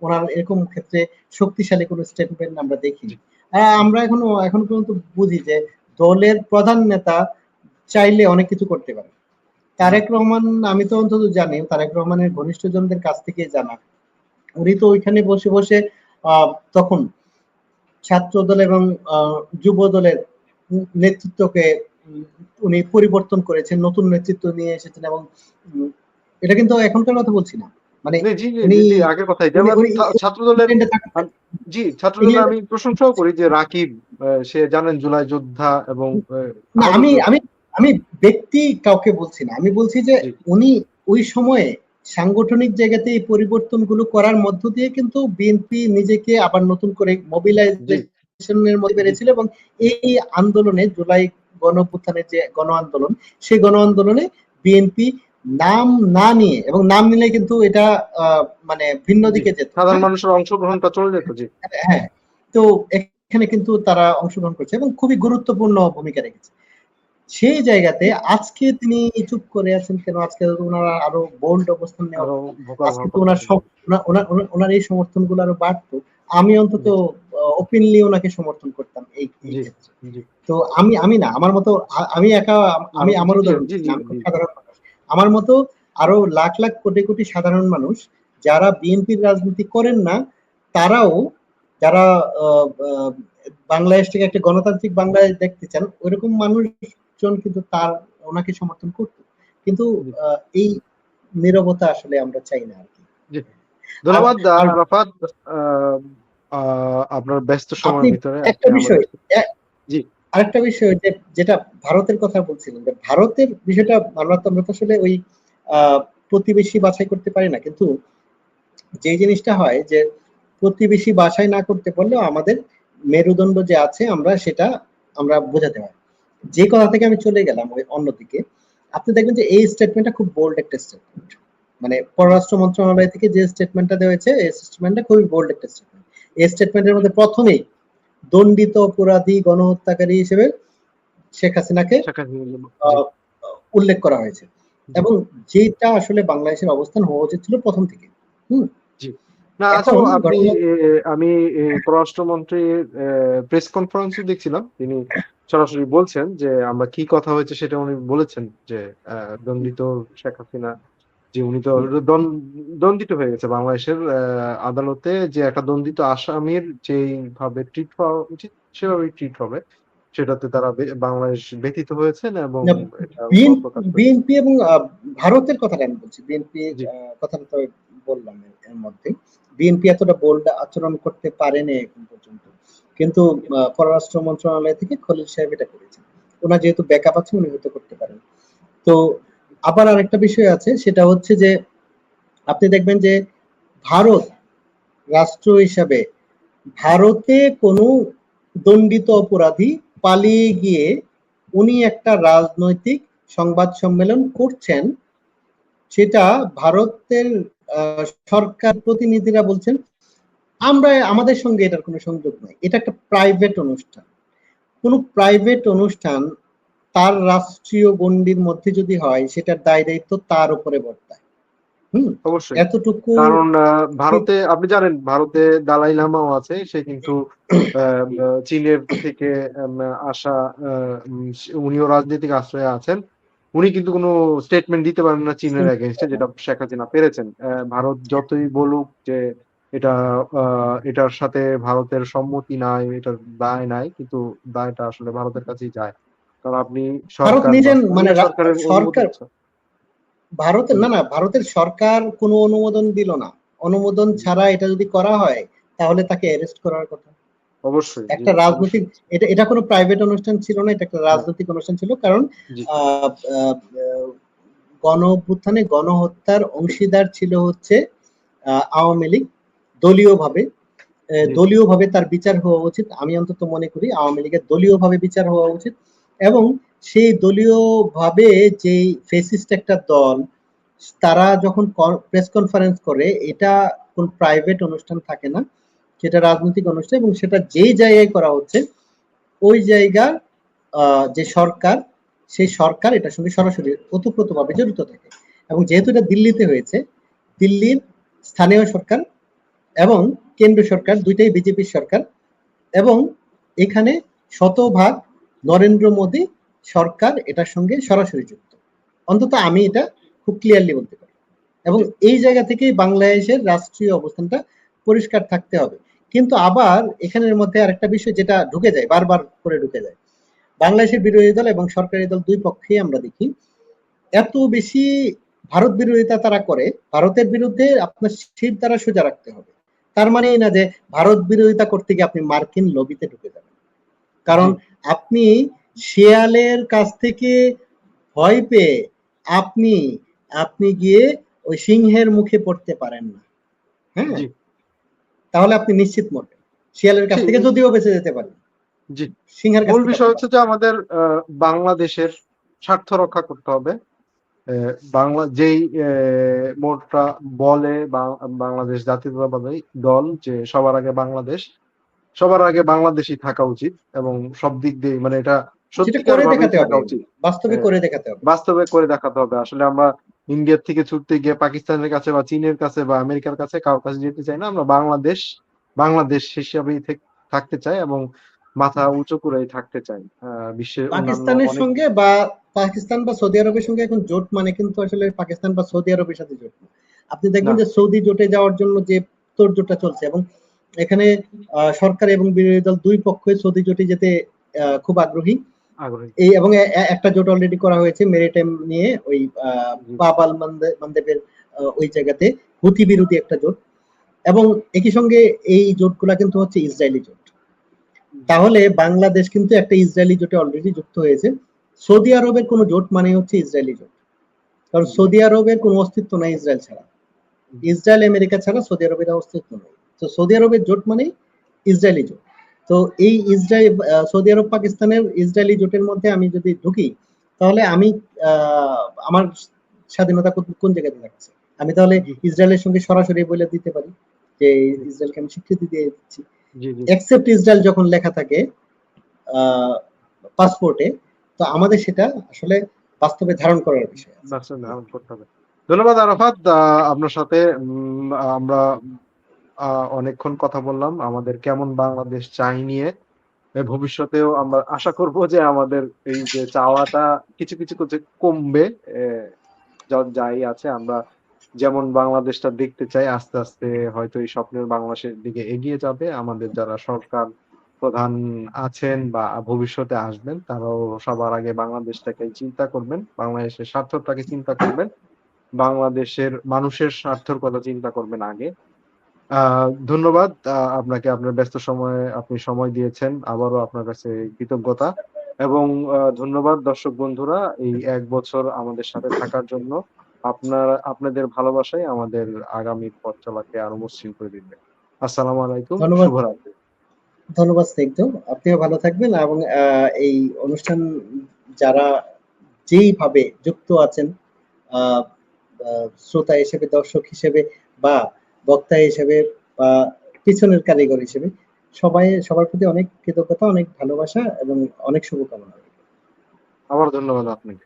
ওনার এরকম ক্ষেত্রে শক্তিশালী কোনো স্টেটমেন্ট আমরা জি, দেখিনি। আমরা এখন পর্যন্ত বুঝি যে দলের প্রধান নেতা চাইলে অনেক কিছু করতে পারে। জি, তারেক রহমান, আমি তো অন্তত জানি তারেক রহমানের ঘনিষ্ঠজনদের কাছ থেকে জানা, উনি তো ওইখানে বসে বসে তখন ছাত্র দল এবং যুব দলের নেতৃত্বকে উনি পরিবর্তন করেছেন, নতুন নেতৃত্ব নিয়ে এসেছেন এবং এটা কিন্তু এখনকার কথা বলছি না, মানে জি জি উনি জি জি আগের কথাই উনি যেমন উনি ছাত্র দলের ইংল্যান্ডে থাকতেন। জি ছাত্র দলের ইংল্যান্ডে আমি প্রশংসাও করি যে রাকিব সে জানেন জুলাই যোদ্ধা এবং না, আমাদের আমি যোদ্ধা। আমি আমি ব্যক্তি কাউকে বলছি না, আমি বলছি যে জি উনি ওই সময়ে সাংগঠনিক জায়গাতে এই পরিবর্তনগুলো করার মধ্য দিয়ে কিন্তু বিএনপি নিজেকে আবার নতুন করে জি মোবিলাইজেশনের মধ্যে জি পেরেছিল এবং এই আন্দোলনে জুলাই গণঅভ্যুত্থানের যে গণ আন্দোলন, সেই গণ আন্দোলনে বিএনপি নাম না নিয়ে, এবং নাম নিলে কিন্তু এটা মানে ভিন্ন জি দিকে যেত। সাধারণ হ্যাঁ, মানুষের অংশগ্রহণটা চলে যেত। জি হ্যাঁ, তো এখানে কিন্তু তারা অংশগ্রহণ করছে এবং খুবই গুরুত্বপূর্ণ ভূমিকা রেখেছে। সেই জায়গাতে আজকে তিনি চুপ করে আছেন কেন? আজকে ওনারা আরো বোল্ড অবস্থান নেওয়া আরো কথা। ভোকাল আজকে হওয়ার তো কথা ছিল। ওনার এই সমর্থনগুলো আরো বাড়তো। আমি অন্তত জি ওপেনলি ওনাকে সমর্থন করতাম এই জি ক্ষেত্রে। জি তো আমি না, আমার মতো আমি একা, আমি জি আমার জি উদাহরণ জি দিচ্ছি জি না, আমি খুব জি সাধারণ মানুষ। আমার মতো আরো লাখ লাখ কোটি কোটি সাধারণ মানুষ যারা বিএনপির রাজনীতি করেন না, তারাও যারা বাংলাদেশ থেকে একটা গণতান্ত্রিক বাংলাদেশ দেখতে চান, ওইরকম মানুষজন কিন্তু ওনাকে সমর্থন করত। কিন্তু জি এই নীরবতা আসলে আমরা চাই না আরকি। জি আর ধন্যবাদ আর আরাফাত। আহ, আপনার ব্যস্ত আপনি সময়ের ভিতরে একটা আপনি বিষয়, আমাদের জি আরেকটা বিষয় যে যেটা ভারতের কথা বলছিলেন, যে ভারতের বিষয়টা আমরা তো আসলে ওই আহ, প্রতিবেশী বাছাই করতে পারি না, কিন্তু যে জিনিসটা হয় যে প্রতিবেশী বাছাই না করতে পারলেও আমাদের মেরুদণ্ড যে আছে আমরা বোঝাতে হয়। যে কথা থেকে আমি চলে গেলাম ওই অন্যদিকে, আপনি দেখবেন যে এই স্টেটমেন্টটা খুব বোল্ড একটা স্টেটমেন্ট, মানে জি পররাষ্ট্র মন্ত্রণালয় থেকে যে স্টেটমেন্টটা দেওয়া হয়েছে, এই স্টেটমেন্টটা খুবই বোল্ড একটা স্টেটমেন্ট। এই স্টেটমেন্টের মধ্যে প্রথমেই দণ্ডিত অপরাধী গণহত্যাকারী হিসেবে শেখ হাসিনাকে শেখ হাসিনা জি আহ, উল্লেখ করা হয়েছে, জি এবং যেটা আসলে বাংলাদেশের অবস্থান হওয়া উচিত ছিল প্রথম থেকে। হুম। জি না আচ্ছা এখন আপনি ঘটনা, আমি পররাষ্ট্রমন্ত্রীর প্রেস কনফারেন্সে দেখছিলাম তিনি সরাসরি বলছেন যে আমরা কি কথা হয়েছে সেটা উনি বলেছেন যে দণ্ডিত শেখ হাসিনা যে উনি তো দণ্ডিত হয়ে গেছে বাংলাদেশের আদালতে যে একটা দণ্ডিত আসামির যেভাবে ট্রিট হওয়া উচিত সেভাবেই ট্রিট হবে সেটাতে তারা বাংলাদেশ ব্যথিত হয়েছেন এবং এটা প্রকাশ করেছে। বিএনপি এবং ভারতের কথাটা আমি বলছি, বিএনপি জি কথাটা তো বললাম এর মধ্যে, বিএনপি এতটা বোল্ড আচরণ করতে পারেনি এখন পর্যন্ত, কিন্তু পররাষ্ট্র মন্ত্রণালয় থেকে খলিল সাহেব এটা করেছেন। ওনার যেহেতু ব্যাকআপ আছে, উনি হয়তো করতে পারেন। তো আবার আরেকটা বিষয় আছে, সেটা হচ্ছে যে আপনি দেখবেন যে ভারত রাষ্ট্র হিসাবে, ভারতে কোনো দণ্ডিত অপরাধী পালিয়ে গিয়ে উনি একটা রাজনৈতিক সংবাদ সম্মেলন করছেন, সেটা ভারতের সরকার প্রতিনিধিরা বলছেন আমাদের সঙ্গে এটার কোনো সংযোগ নাই, এটা একটা প্রাইভেট অনুষ্ঠান। কোন প্রাইভেট অনুষ্ঠান তার রাষ্ট্রীয় গণ্ডির মধ্যে যদি হয়, সেটার দায় দায়িত্ব তার উপরে বর্তায়। হুম। অবশ্যই এতটুকু কারণ ভারতে আপনি জানেন ভারতে দালাই লামাও আছে সে কিন্তু চীনের থেকে আসা উনিও রাজনৈতিক আশ্রয়ে আছেন উনি কিন্তু কোনো স্টেটমেন্ট দিতে পারেন না চীনের এগেইনস্টে যেটা শেখ হাসিনা পেরেছেন ভারত যতই বলুক যে এটা এটার সাথে ভারতের সম্মতি নাই এটার দায় নাই কিন্তু দায়টা আসলে ভারতের কাছেই যায় কারণ আপনি ভারত সরকার বা নিজের মানে স্থানীয় সরকারের অনুমতি সরকার, ভারতের জি না, ভারতের সরকার কোনো অনুমোদন দিল না। অনুমোদন জি ছাড়া এটা যদি করা হয়, তাহলে তাকে অ্যারেস্ট করার কথা। অবশ্যই জি একটা রাজনৈতিক, অবশ্যই এটা কোনো প্রাইভেট অনুষ্ঠান ছিল না, এটা একটা না রাজনৈতিক অনুষ্ঠান ছিল। কারণ জি আহ, আহ, গণ অভ্যুত্থানে গণহত্যার অংশীদার ছিল হচ্ছে আওয়ামী লীগ। দলীয়ভাবে জি দলীয়ভাবে তার বিচার হওয়া উচিত, আমি অন্তত মনে করি আওয়ামী লীগের দলীয়ভাবে বিচার হওয়া উচিত। এবং সেই দলীয়ভাবে যে ফেসিস্ট একটা দল, তারা যখন প্রেস কনফারেন্স করে, এটা কোন প্রাইভেট অনুষ্ঠান থাকে না, সেটা রাজনৈতিক অনুষ্ঠান, এবং সেটা যেই জায়গায় করা হচ্ছে ওই জায়গার যে সরকার, সেই সরকার এটার সঙ্গে সরাসরি ওতপ্রোতভাবে জড়িত থাকে। এবং যেহেতু এটা দিল্লিতে হয়েছে, দিল্লির স্থানীয় সরকার এবং কেন্দ্র সরকার দুইটাই বিজেপির সরকার, এবং এখানে শতভাগ নরেন্দ্র মোদী সরকার এটার সঙ্গে সরাসরি যুক্ত। অন্তত আমি এটা খুব ক্লিয়ারলি বলতে পারি। এবং জি এই জায়গা থেকেই বাংলাদেশের রাষ্ট্রীয় অবস্থানটা পরিষ্কার থাকতে হবে। কিন্তু আবার এখানের মধ্যে আরেকটা বিষয় যেটা ঢুকে যায়, বারবার করে ঢুকে যায়, বাংলাদেশের বিরোধী দল এবং সরকারি দল দুই পক্ষেই আমরা দেখি এত বেশি ভারত বিরোধিতা তারা করে, ভারতের বিরুদ্ধে আপনার শির দ্বারা সোজা রাখতে হবে। তার মানে এই না যে ভারত বিরোধিতা করতে গিয়ে আপনি মার্কিন লবিতে ঢুকে যাবেন, কারণ আপনি শেয়ালের কাছ থেকে ভয় পেয়ে আপনি আপনি গিয়ে ওই সিংহের মুখে পড়তে পারেন না। হ্যাঁ, জি তাহলে আপনি নিশ্চিত মরবেন। শিয়ালের কাছ থেকে যদিও বেঁচে যেতে পারেন, জি সিংহের কাছ মূল থেকে বিষয় আপনি হচ্ছে যে আমাদের বাংলাদেশের স্বার্থ রক্ষা করতে হবে। বাংলা যেই মোটটা বলে বাংলাদেশ জাতীয়তাবাদী দল যে সবার আগে বাংলাদেশই থাকা উচিত এবং সব দিক দিয়ে মানে এটা সেটা সত্যিকার করে ভাবেই দেখাতে থাকা হবে, উচিত। বাস্তবে করে দেখাতে হবে। বাস্তবে করে দেখাতে হবে। আসলে আমরা ইন্ডিয়ার থেকে ছুটতে গিয়ে পাকিস্তানের কাছে বা চীনের কাছে বা আমেরিকার কাছে কারোর কাছে যেতে চাই না। আমরা বাংলাদেশ হিসাবেই থাকতে চাই এবং মাথা উঁচু করেই থাকতে চাই। বিশ্বের অন্যান্য পাকিস্তানের অনেক সঙ্গে বা পাকিস্তান বা সৌদি আরবের সঙ্গে এখন জোট মানে কিন্তু আসলে পাকিস্তান বা সৌদি আরবের সাথে জোট না। আপনি দেখবেন না যে সৌদি জোটে যাওয়ার জন্য যে তোড়জোড়টা চলছে, এবং এখানে সরকার এবং বিরোধী দল দুই পক্ষই সৌদি জোটে যেতে খুব আগ্রহী। আগ্রহী। এই এবং একটা জোট অলরেডি করা হয়েছে মেরিটাইম নিয়ে, ওই জি, বাব মানদেবের ওই জায়গাতে হুতি বিরোধী একটা জোট, এবং একই সঙ্গে এই জোটগুলা কিন্তু হচ্ছে ইসরায়েলি জোট। তাহলে বাংলাদেশ কিন্তু একটা ইসরায়েলি জোটে অলরেডি যুক্ত হয়েছে। সৌদি আরবের কোনো জোট মানে হচ্ছে ইসরায়েলি জোট, কারণ জি, সৌদি আরবের কোনো অস্তিত্ব নাই ইসরায়েল ছাড়া, ইসরায়েল আমেরিকা ছাড়া সৌদি আরবের অস্তিত্ব নেই। তো সৌদি আরবের জোট মানে ইসরায়েলি জোট। তো এই ইসরায়েল সৌদি আরব পাকিস্তানের ইসরায়েলি জোটের মধ্যে আমি যদি ঢুকি, তাহলে আমি আমার স্বাধীনতা কোন জায়গাতে থাকছে? আমি তাহলে জি, ইসরায়েলের সঙ্গে সরাসরি বলে দিতে পারি যে ইসরায়েলকে আমি স্বীকৃতি দিয়ে দিচ্ছি। জি, জি। অ্যাকসেপ্ট ইসরায়েল যখন লেখা থাকে পাসপোর্টে, তো আমাদের সেটা আসলে বাস্তবে ধারণ করার বিষয় আছে। বাস্তবে ধারণ করতে হবে। ধন্যবাদ আরাফাত। আপনার সাথে আমরা অনেকক্ষণ কথা বললাম আমাদের কেমন বাংলাদেশ চাই নিয়ে। ভবিষ্যতেও আমরা আশা করব যে আমাদের এই যে চাওয়াটা কিছু করে কমবে। এ যাই আছে আমরা যেমন বাংলাদেশটা দেখতে চাই আস্তে, আস্তে হয়তো এই স্বপ্নের বাংলাদেশের দিকে এগিয়ে যাবে। আমাদের যারা সরকার প্রধান আছেন বা ভবিষ্যতে আসবেন তারাও সবার আগে বাংলাদেশটাকেই চিন্তা করবেন। বাংলাদেশের স্বার্থটাকে চিন্তা করবেন। বাংলাদেশের মানুষের স্বার্থের কথা চিন্তা করবেন আগে। আ ধন্যবাদ আপনাকে আপনার ব্যস্ত সময়ে আপনি সময় দিয়েছেন। আবারও আপনার কাছে কৃতজ্ঞতা এবং ধন্যবাদ দর্শক বন্ধুরা এই ১ বছর আমাদের সাথে থাকার জন্য। আপনাদের ভালোবাসাই আমাদের আগামীর পথ চলাকে আরো মসৃণ করে দিবে। আসসালামু আলাইকুম। ধন্যবাদ, শুভরাত্রি। ধন্যবাদ স্নিগ্ধ। আপনিও ভালো থাকবেন, এবং এই অনুষ্ঠান যারা যেইভাবে যুক্ত আছেন, আ আ শ্রোতা হিসেবে, দর্শক হিসেবে বা বক্তা হিসেবে বা পিছনের কারিগর হিসেবে, সবার প্রতি অনেক কৃতজ্ঞতা, অনেক ভালোবাসা এবং অনেক শুভকামনা। আবারও ধন্যবাদ আপনাকে।